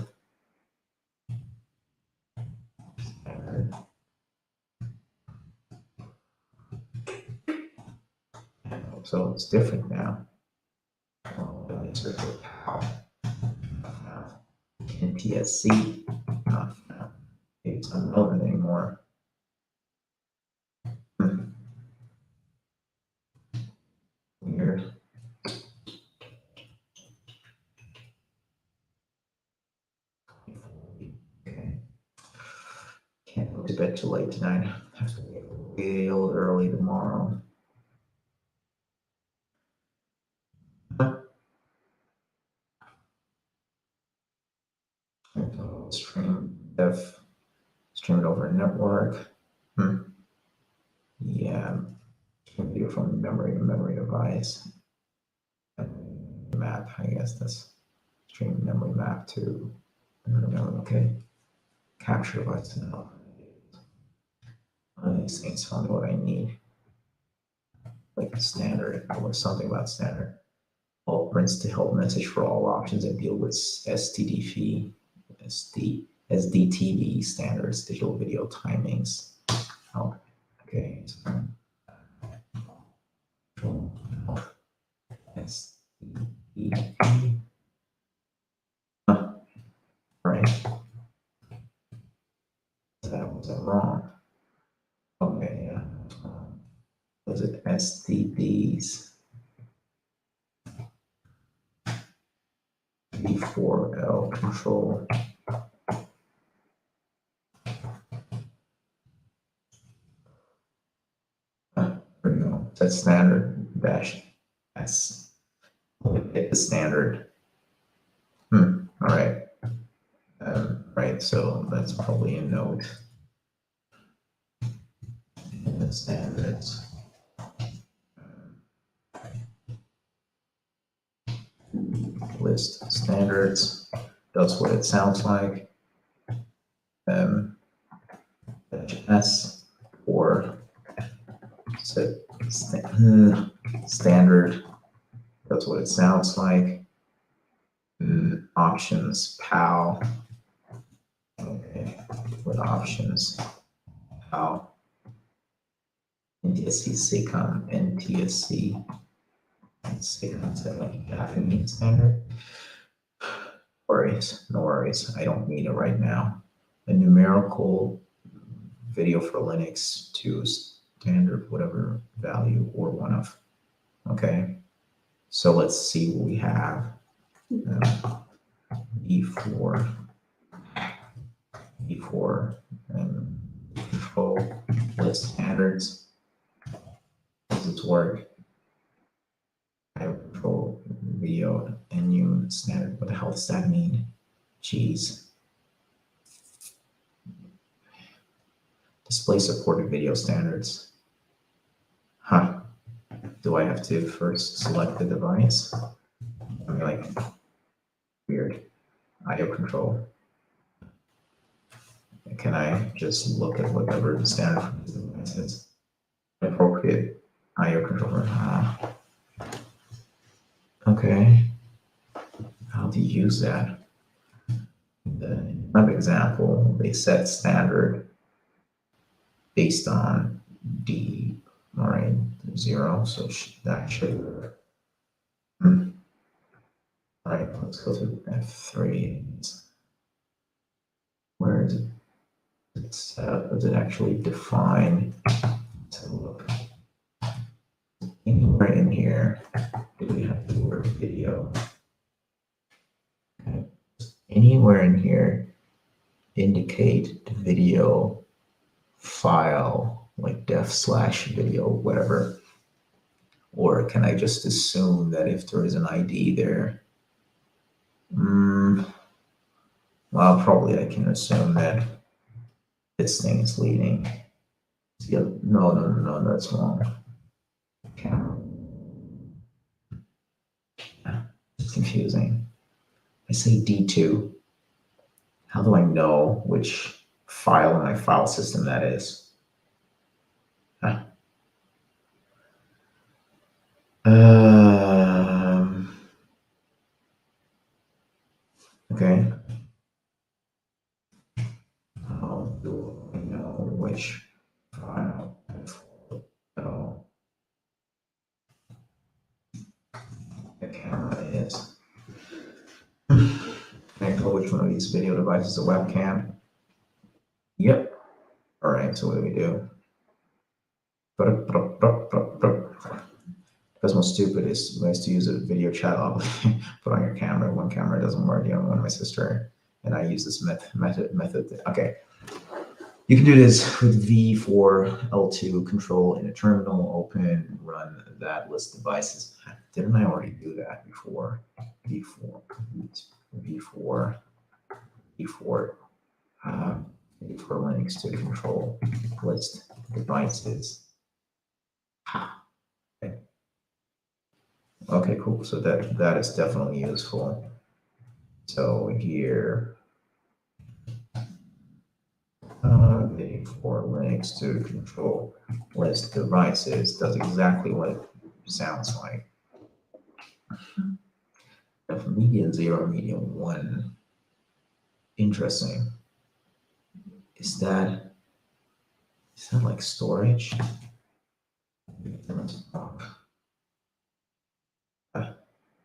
So it's different now. NTSC. It's unknown anymore. Weird. Okay. Can't go to bed too late tonight. Have to wake up real early tomorrow. stream def, stream it over a network. Yeah, stream video from memory to memory device. Map, I guess that's stream memory map to memory. Okay, capture device. No. These things tell me what I need. Like standard or something about standard. All prints to help message for all options and deal with STDV, SDTV standards, digital video timings. Oh, okay. SDTV. Right. Was that wrong? Okay, yeah. Was it STDs? V4L control. There we go. That's standard dash S. Hit the standard. All right. Right. So that's probably a note. The standards. List standards. That's what it sounds like. S or set standard. That's what it sounds like. Options PAL. Okay, with options PAL. NTSC SICOM NTSC. SICOM is like Japanese standard. No worries. I don't need it right now. A numerical video for Linux to standard whatever value or one of. Okay. So let's see what we have. E4 control list standards. Does it work? I control video NU standard. What the hell does that mean? Jeez. Display supported video standards. Huh. Do I have to first select the device? I mean, like, weird. IO control. Can I just look at whatever the standard for the device is? Appropriate IO controller. Okay. How do you use that? In the example, they set standard based on D, all right, 0, so that should work. All right, let's go to F3. Where is it? Does it actually define? Let's have a look. Anywhere in here, do we have the word video? Okay. Anywhere in here, indicate the video file, like def/video, whatever. Or can I just assume that if there is an ID there, well, probably I can assume that this thing is leading. No, that's wrong. Okay. It's confusing. I say D2. How do I know which file in my file system that is? Okay. How do I know which file? Oh, the camera is. Can I tell which one of these video devices is a webcam? Yep. All right. So what do we do? Because most stupid is I used to use a video chat put on your camera. One camera doesn't work. The other one, my sister, and I use this method. Okay. You can do this with V4L2 control in a terminal, open, run that list devices. Didn't I already do that before? V4. before for Linux to control list devices. Okay. Okay, cool. So that is definitely useful. So here, for Linux to control list devices does exactly what it sounds like. And for medium 0, medium 1, interesting. Is that like storage?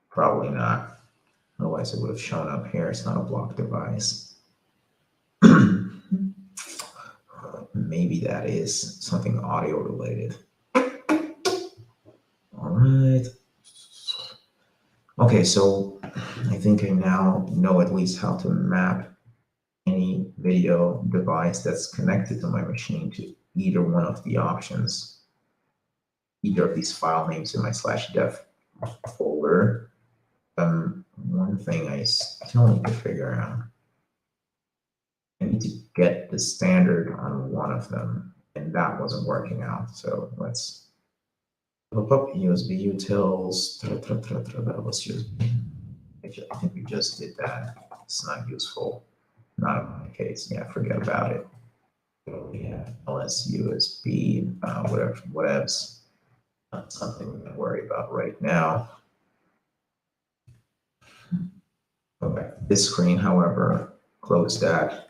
Probably not. Otherwise, it would have shown up here. It's not a block device. Maybe that is something audio related. All right. Okay, so I think I now know at least how to map any video device that's connected to my machine to either one of the options, either of these file names in my /dev folder. One thing I still need to figure out, I need to get the standard on one of them, and that wasn't working out. So let's look up USB utils. Let's use. I think we just did that. It's not useful. Not in my case. Yeah, forget about it. We have LS USB, whatevs. Not something we're going to worry about right now. Go back to this screen, however, close that.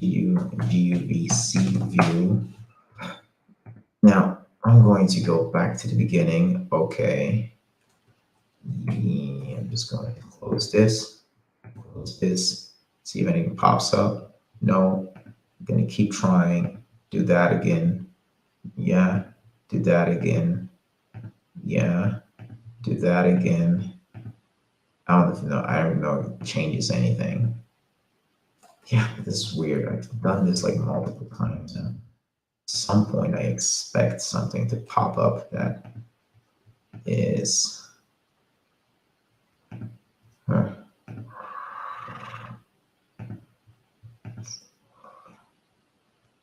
GUVC view. Now, I'm going to go back to the beginning. Okay. I'm just going to close this, see if anything pops up. No, I'm going to keep trying. Do that again. Yeah. Do that again. Yeah. Do that again. I don't know if it changes anything. Yeah, this is weird. I've done this like multiple times now. At some point, I expect something to pop up that is.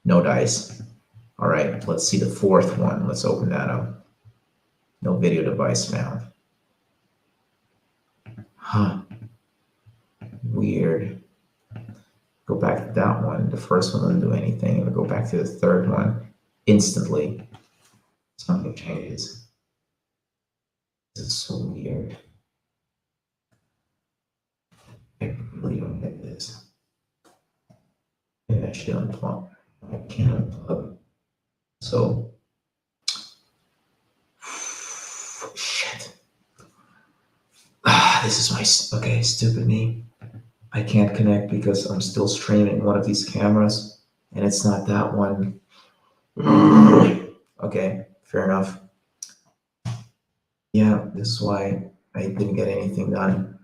No dice. All right, let's see the fourth one. Let's open that up. No video device found. Huh. Weird. Go back to that one. The first one didn't do anything. And we go back to the third one. Instantly, something changes. This is so weird. I really don't get this. Maybe I should unplug. I can't unplug. So, shit. This is my, okay, stupid me. I can't connect because I'm still streaming one of these cameras and it's not that one. Okay, fair enough. Yeah, this is why I didn't get anything done.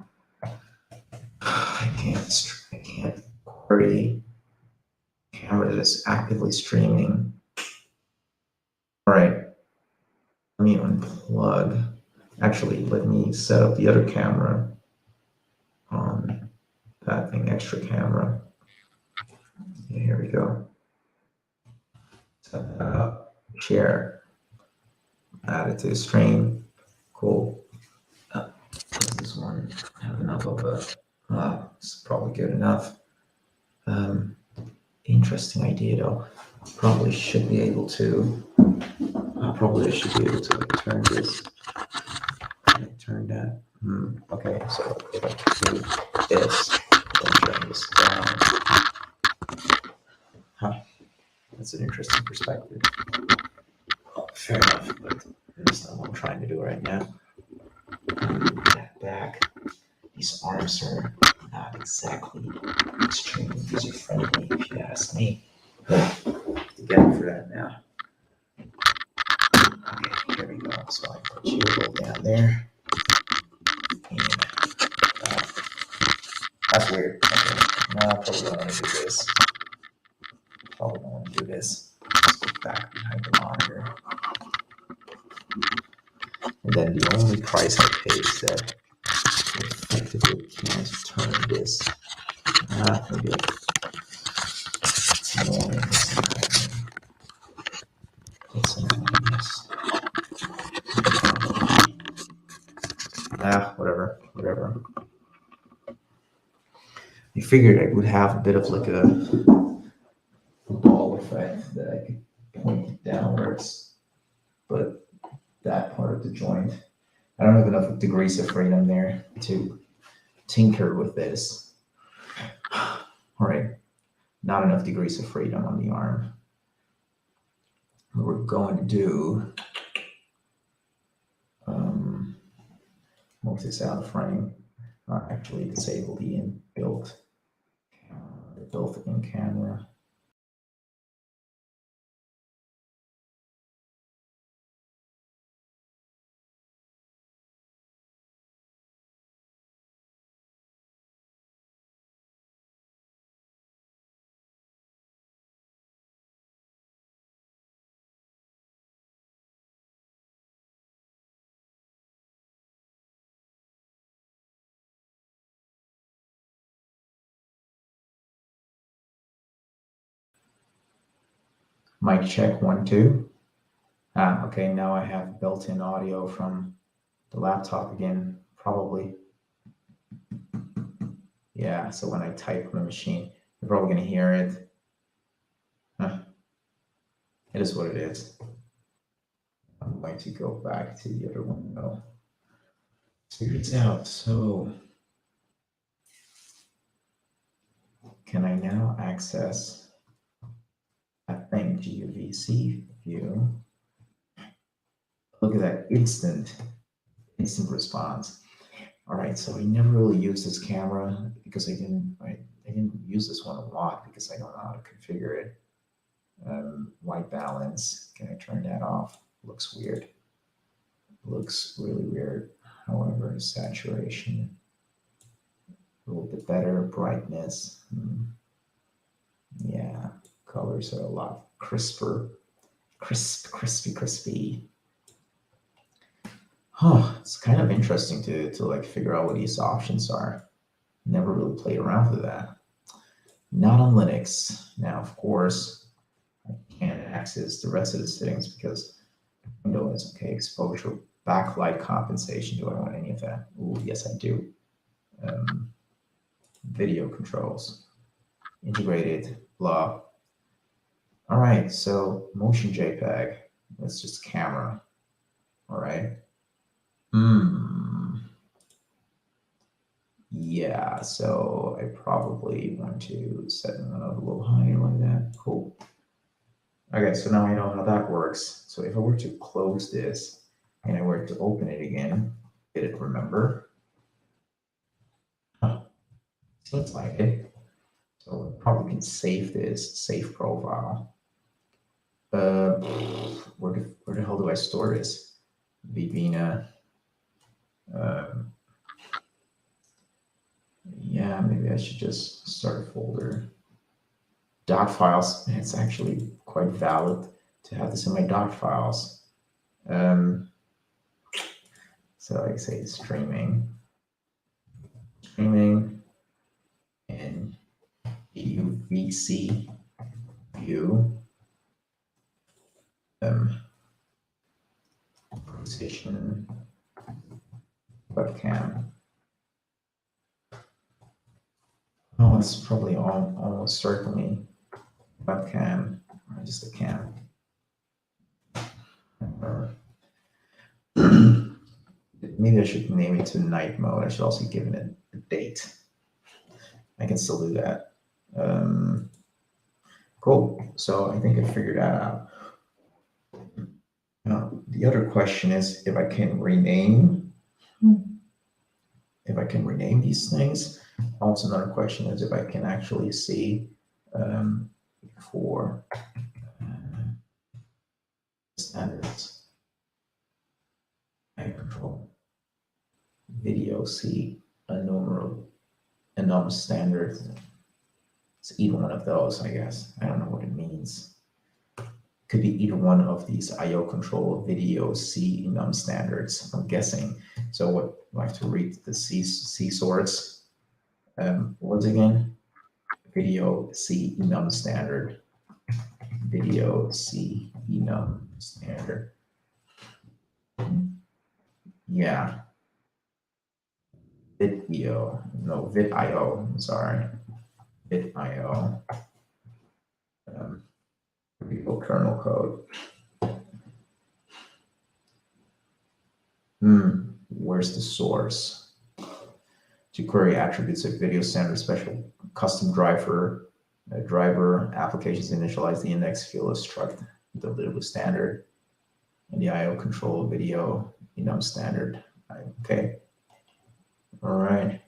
I can't query camera that is actively streaming. All right, let me unplug. Actually, let me set up the other camera on that thing, extra camera. Okay, here we go. Set that up, share, add it to the stream. Cool. This one have enough of a, it's probably good enough. Interesting idea though. Probably should be able to, I should be able to turn this, turn that. Okay, so if I do this, then turn this down. Huh, that's an interesting perspective. Oh, fair enough, but that's not what I'm trying to do right now. That back, these arms are not exactly extremely user-friendly, if you ask me. To get for that now. Okay, here we go. So I put you a little down there. And that's weird. Okay, no, I probably don't want to do this. Probably don't want to do this. Let's go back behind the monitor. And then the only price I pay is that I effectively can't turn this Maybe it's annoying. It's annoying. Yes. Whatever. I figured I would have a bit of like a ball effect that I could point it downwards, but that part of the joint, I don't have enough degrees of freedom there to tinker with this. All right, not enough degrees of freedom on the arm. What we're going to do, move this out of frame, actually disable the built-in camera. Mic check 1 2. Okay, now I have built-in audio from the laptop again, probably. Yeah, so when I type on the machine, you're probably going to hear it. It is what it is. I'm going to go back to the other window. Figure it out. So, can I now access that thing, GUVC view? Look at that instant response. All right, so I never really used this camera because I didn't use this one a lot because I don't know how to configure it. White balance, can I turn that off? Looks weird. Looks really weird. However, saturation, a little bit better. Brightness, yeah, colors are a lot crisper. Crispy. It's kind of interesting to like figure out what these options are. Never really played around with that. Not on Linux. Now, of course, I can't access the rest of the settings because Windows, okay, exposure, backlight compensation. Do I want any of that? Ooh, yes, I do. Video controls, integrated, blah. All right, so motion JPEG. That's just camera. All right. Yeah, so I probably want to set one up a little higher like that. Cool. Okay, so now I know how that works. So if I were to close this and I were to open it again, did it remember? Seems like it. So I probably can save this, save profile. Where the hell do I store this? Vivina. Yeah, maybe I should just start a folder. Doc files. It's actually quite valid to have this in my doc files. So I say streaming, and UVC view, position webcam. Oh, it's probably almost certainly webcam, or just a cam. Maybe I should name it to night mode. I should also give it a date. I can still do that. Cool. So I think I figured that out. Now, the other question is if I can rename these things. Also, another question is if I can actually see for standards. I control video see enum standard. It's either one of those, I guess. I don't know what it means. Could be either one of these IO control video C enum standards, I'm guessing. So what I have to read the C sorts. Once again, video C enum standard. Video C enum standard. Yeah. Video, no, vid.io, sorry. Vid.io. Video kernel code. Where's the source? To query attributes of video standard special custom driver applications initialize the index field of struct deleted with standard and the IO control video enum standard. Okay. All right.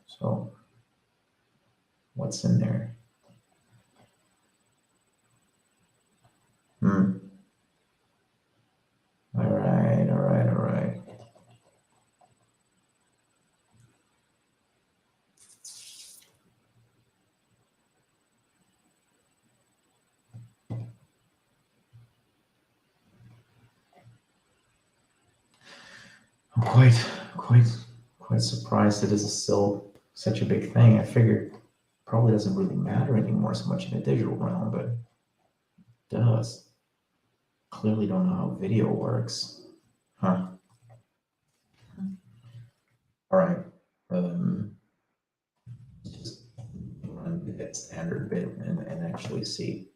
So what's in there? All right. I'm quite surprised that this is still such a big thing. I figured it probably doesn't really matter anymore so much in the digital realm, but it does. Clearly don't know how video works. Huh. All right. Just run the standard bit and actually see.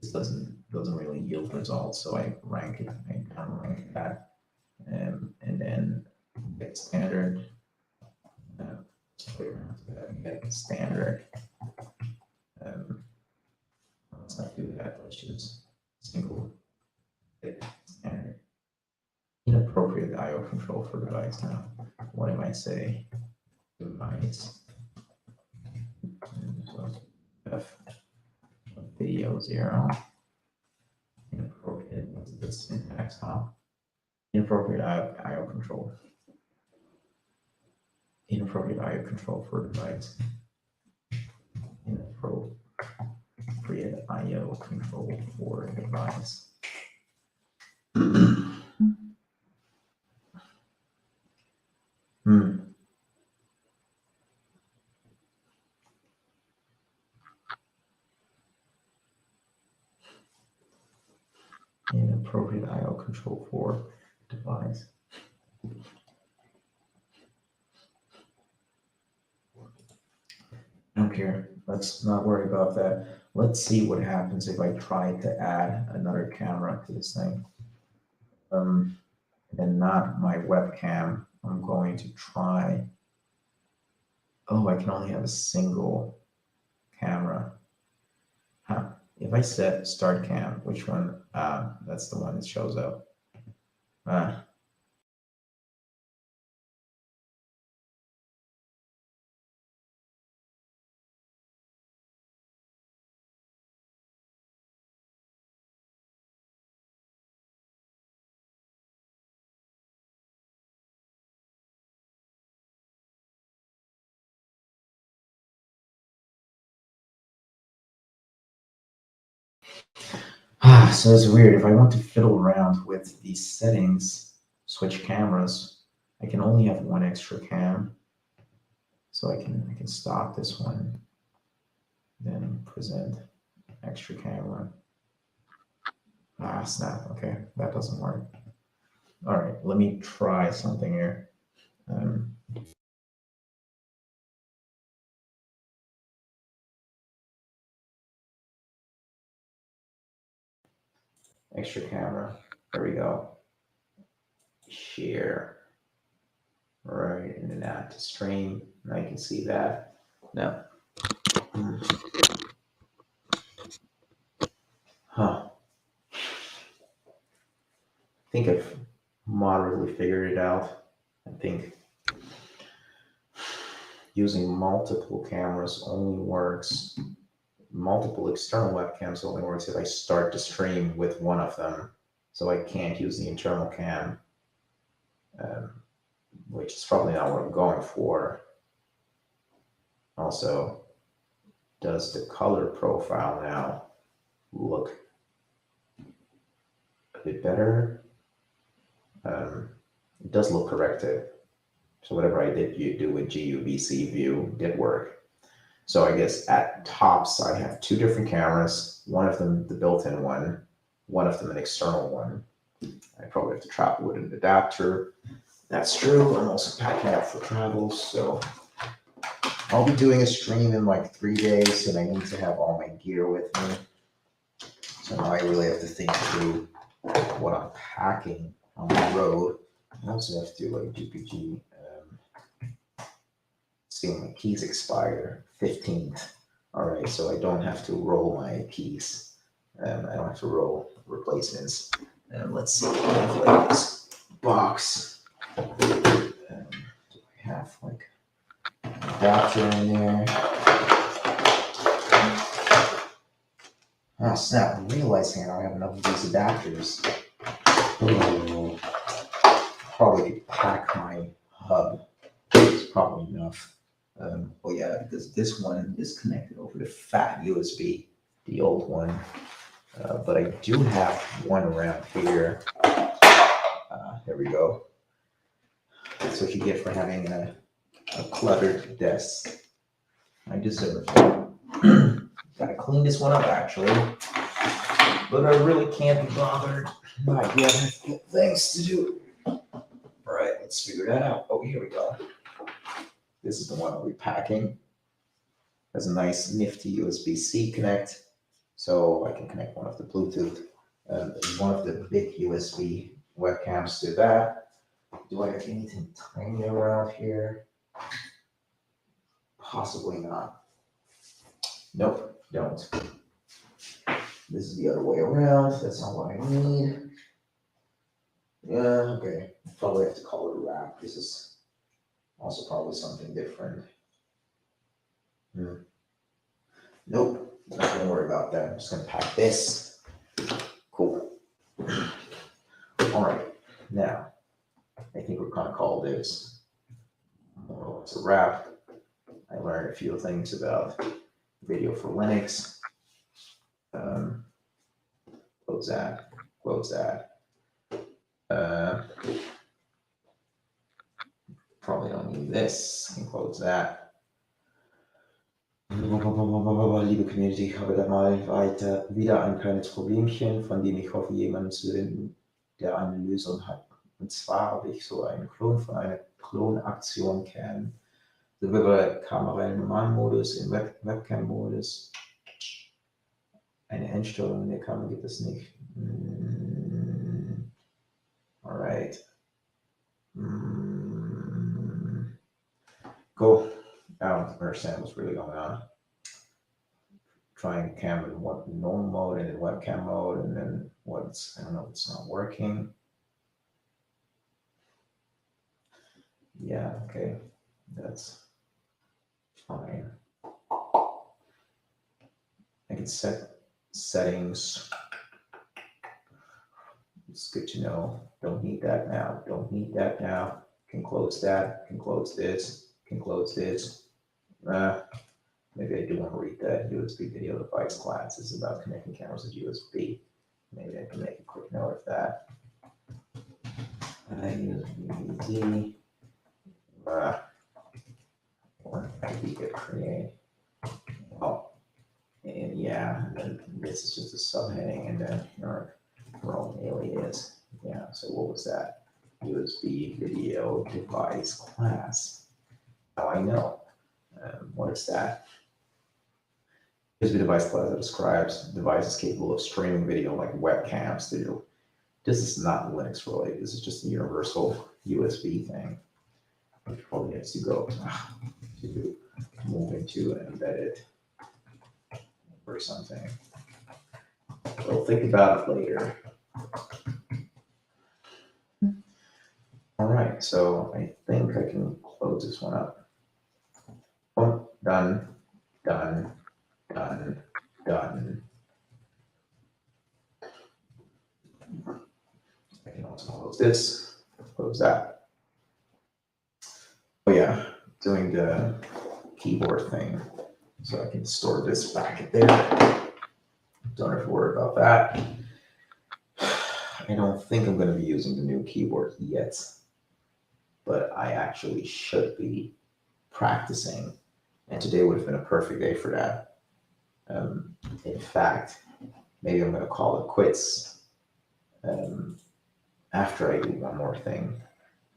This doesn't really yield results, so I rank it. I rank that, and then get standard. Get standard. Let's not do that. Let's use single get standard. Inappropriate IO control for device. Now, what am I say? Device. So F video 0. Inappropriate. What's the syntax? Inappropriate IO control. Inappropriate IO control for device. Inappropriate IO control for device. Inappropriate IO control for device. I don't care. Let's not worry about that. Let's see what happens if I try to add another camera to this thing. And not my webcam. I'm going to try. Oh, I can only have a single camera. Huh. If I set start cam, which one? That's the one that shows up. So it's weird. If I want to fiddle around with these settings, switch cameras, I can only have one extra cam. So I can stop this one, then present extra camera. Snap. Okay, that doesn't work. All right, let me try something here. Extra camera. There we go. Share. All right, and then add to stream. And I can see that. Now. Huh. I think I've moderately figured it out. I think using multiple cameras only works. Multiple external webcams only works if I start the stream with one of them. So I can't use the internal cam, which is probably not what I'm going for. Also, does the color profile now look a bit better? It does look corrected. So whatever I did you do with GUVC view did work. So I guess at tops, I have two different cameras, one of them the built-in one of them an external one. I probably have to travel with an adapter. That's true. I'm also packing up for travel, so I'll be doing a stream in like 3 days, and I need to have all my gear with me. So now I really have to think through what I'm packing on the road. I also have to do like GPG. See when my keys expire, 15th. All right, so I don't have to roll my keys. I don't have to roll replacements. Let's see, I have like this box. Do I have like an adapter in there? Oh snap, I'm realizing I don't have enough of these adapters. Oh, probably could pack my hub. It's probably enough. Oh yeah, because this one is connected over the fat USB, the old one. But I do have one around here. There we go. That's what you get for having a cluttered desk. I deserve it. Gotta clean this one up actually. But I really can't be bothered. Not yet. I have things to do. All right, let's figure that out. Oh, here we go. This is the one I'll be packing. Has a nice nifty USB-C connect, so I can connect one of the Bluetooth, one of the big USB webcams to that. Do I have anything tiny around here? Possibly not. Nope, don't. This is the other way around. That's not what I need. Yeah, okay. Probably have to call it a wrap. This is also probably something different. Nope, not gonna worry about that. I'm just gonna pack this. Cool. All right, now I think we're gonna call this more or less a wrap. I learned a few things about video for Linux. Close that, close that. Probably don't need this. I can close that. Liebe Community, ich habe da mal weiter wieder ein kleines Problemchen, von dem ich hoffe, jemanden zu finden, der eine Lösung hat. Und zwar habe ich so einen Klon von einer Klonaktion kennen. Die Kamera im Normalmodus, im Webcam-Modus. Eine Einstellung in der Kamera gibt es nicht. Alright. Cool. I don't understand what's really going on. Trying camera in what normal mode and in webcam mode, and then I don't know, it's not working. Yeah, okay, that's fine. I can set settings. It's good to know. Don't need that now. Don't need that now. Can close that. Can close this. Can close this. Maybe I do want to read that USB video device class. This is about connecting cameras with USB. Maybe I can make a quick note of that. USB or ID get create. Oh, and yeah, and then this is just a subheading, and then our own alias. Yeah, so what was that? USB video device class. Now I know. What is that? USB device class that describes devices capable of streaming video like webcams do. This is not Linux related. This is just a universal USB thing. Which probably has to go to move into an embedded or something. We'll think about it later. All right, so I think I can close this one up. Oh, done, done, done, done. I can also close this, close that. Oh yeah, doing the keyboard thing. So I can store this back there. Don't have to worry about that. I don't think I'm going to be using the new keyboard yet. but I actually should be practicing. And today would have been a perfect day for that. In fact, maybe I'm going to call it quits um, after I do one more thing.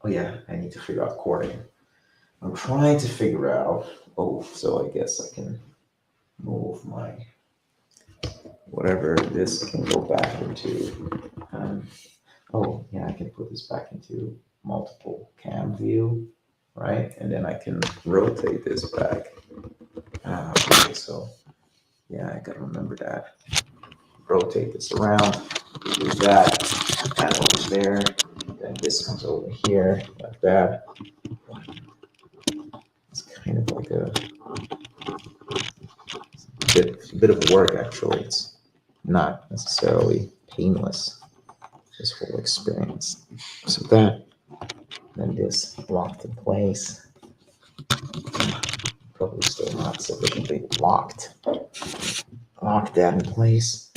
Oh, yeah, I need to figure out chording. I'm trying to figure out. Oh, so I guess I can move my whatever this can go back into. Oh, yeah, I can put this back into multiple cam view, right? And then I can rotate this back. Okay, so yeah, I gotta remember that. Rotate this around, do that over there, then this comes over here, like that. It's kind of like a bit of work, actually. It's not necessarily painless, this whole experience. So that, then this locked in place. Probably still not sufficiently locked. Lock that in place.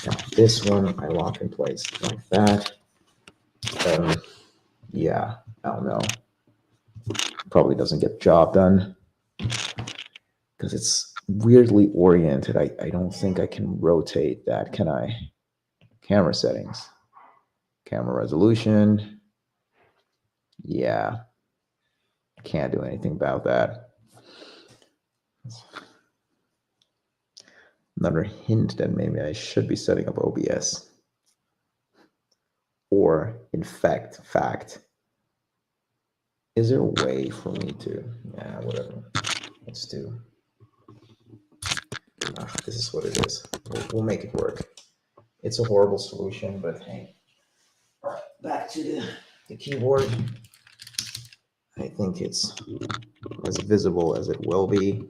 Now this one I lock in place like that. Yeah, I don't know. Probably doesn't get the job done because it's weirdly oriented. I don't think I can rotate that, can I? Camera settings, camera resolution. Yeah, can't do anything about that. Another hint that maybe I should be setting up OBS. Or, in fact, is there a way for me to, yeah, whatever, let's do. This is what it is. We'll make it work. It's a horrible solution, but hey. All right, back to the keyboard. I think it's as visible as it will be.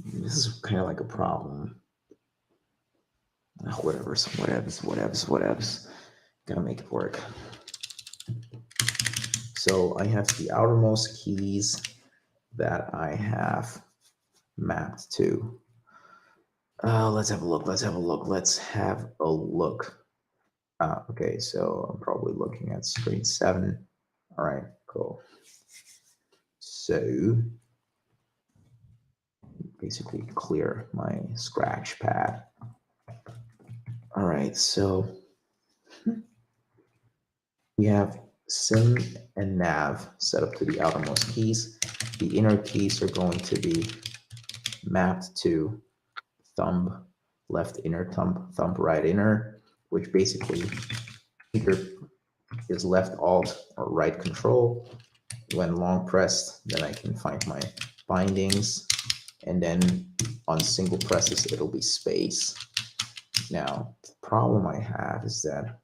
This is kind of like a problem. Whatevs. Gotta make it work. So I have the outermost keys that I have mapped to. Let's have a look. Okay, so I'm probably looking at screen 7. All right, cool. So basically clear my scratch pad. All right, so we have sim and nav set up to the outermost keys. The inner keys are going to be mapped to thumb left inner, thumb right inner, which basically either is left alt or right control. When long pressed, then I can find my bindings, and then on single presses it'll be space. Now the problem I have is that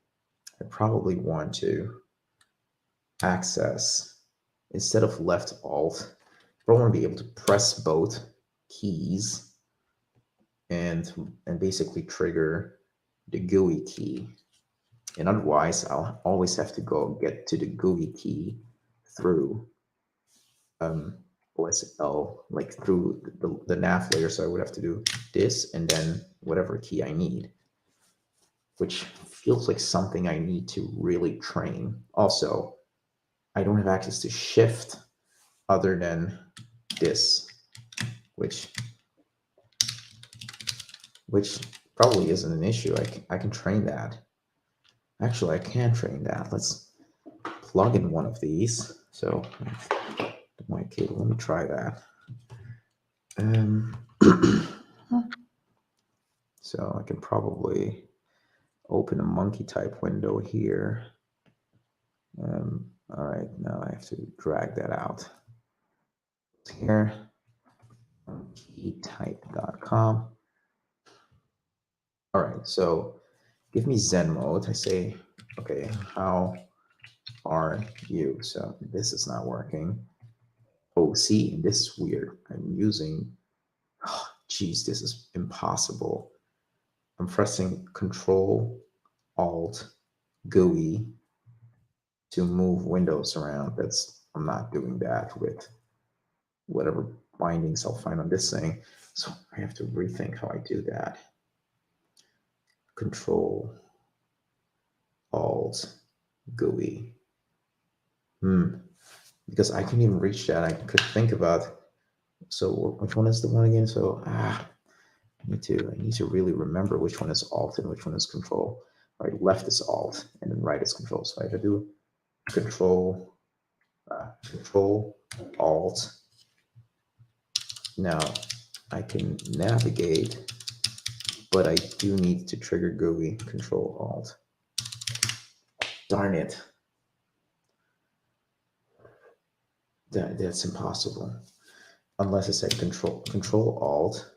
I probably want to access, instead of left alt, I want to be able to press both keys and basically trigger the GUI key. And otherwise, I'll always have to go get to the GUI key through OSL, like through the nav layer. So I would have to do this and then whatever key I need, which feels like something I need to really train. Also, I don't have access to shift other than this, which probably isn't an issue. I can train that. Actually, I can train that. Let's plug in one of these. So my cable, let me try that. So I can probably open a monkey type window here. All right, now I have to drag that out. Here, monkeytype.com. All right, so give me Zen mode. I say, okay, how are you? So this is not working. Oh, see, this is weird. I'm using, oh, geez, this is impossible. I'm pressing Control Alt GUI to move windows around. I'm not doing that with whatever bindings I'll find on this thing. So I have to rethink how I do that. Control Alt GUI. Because I couldn't even reach that. I could think about, so which one is the one again? So I need to really remember which one is Alt and which one is Control. All right, left is Alt and then right is Control. So I have to do Control, Control, Alt. Now I can navigate, but I do need to trigger GUI. Control Alt. Darn it. That's impossible. Unless I say Control Alt.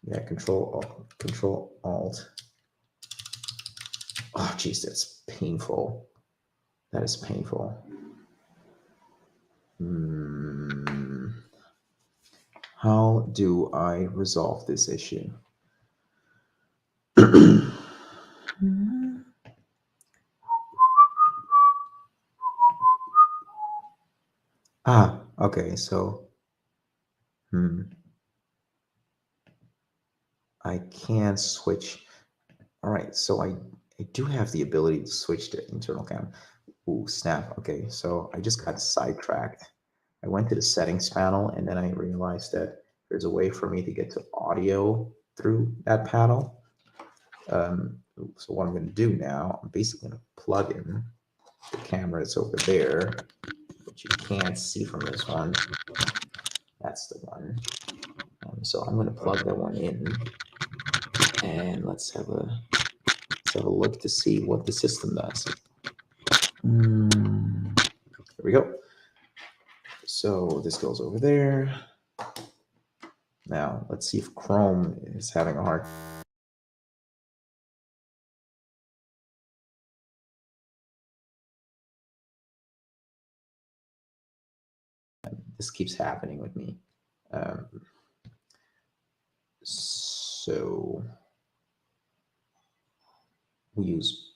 Yeah, Control Alt. Oh, geez, that's painful. That is painful. How do I resolve this issue? Okay, so I can switch. All right, so I do have the ability to switch to internal cam. Ooh, snap. Okay, so I just got sidetracked. I went to the settings panel and then I realized that there's a way for me to get to audio through that panel. So what I'm going to do now, I'm basically going to plug in the camera that's over there, which you can't see from this one. That's the one. So I'm going to plug that one in, and let's have a look to see what the system does. There we go. So this goes over there. Now let's see if Chrome is having a hard. This keeps happening with me. So we use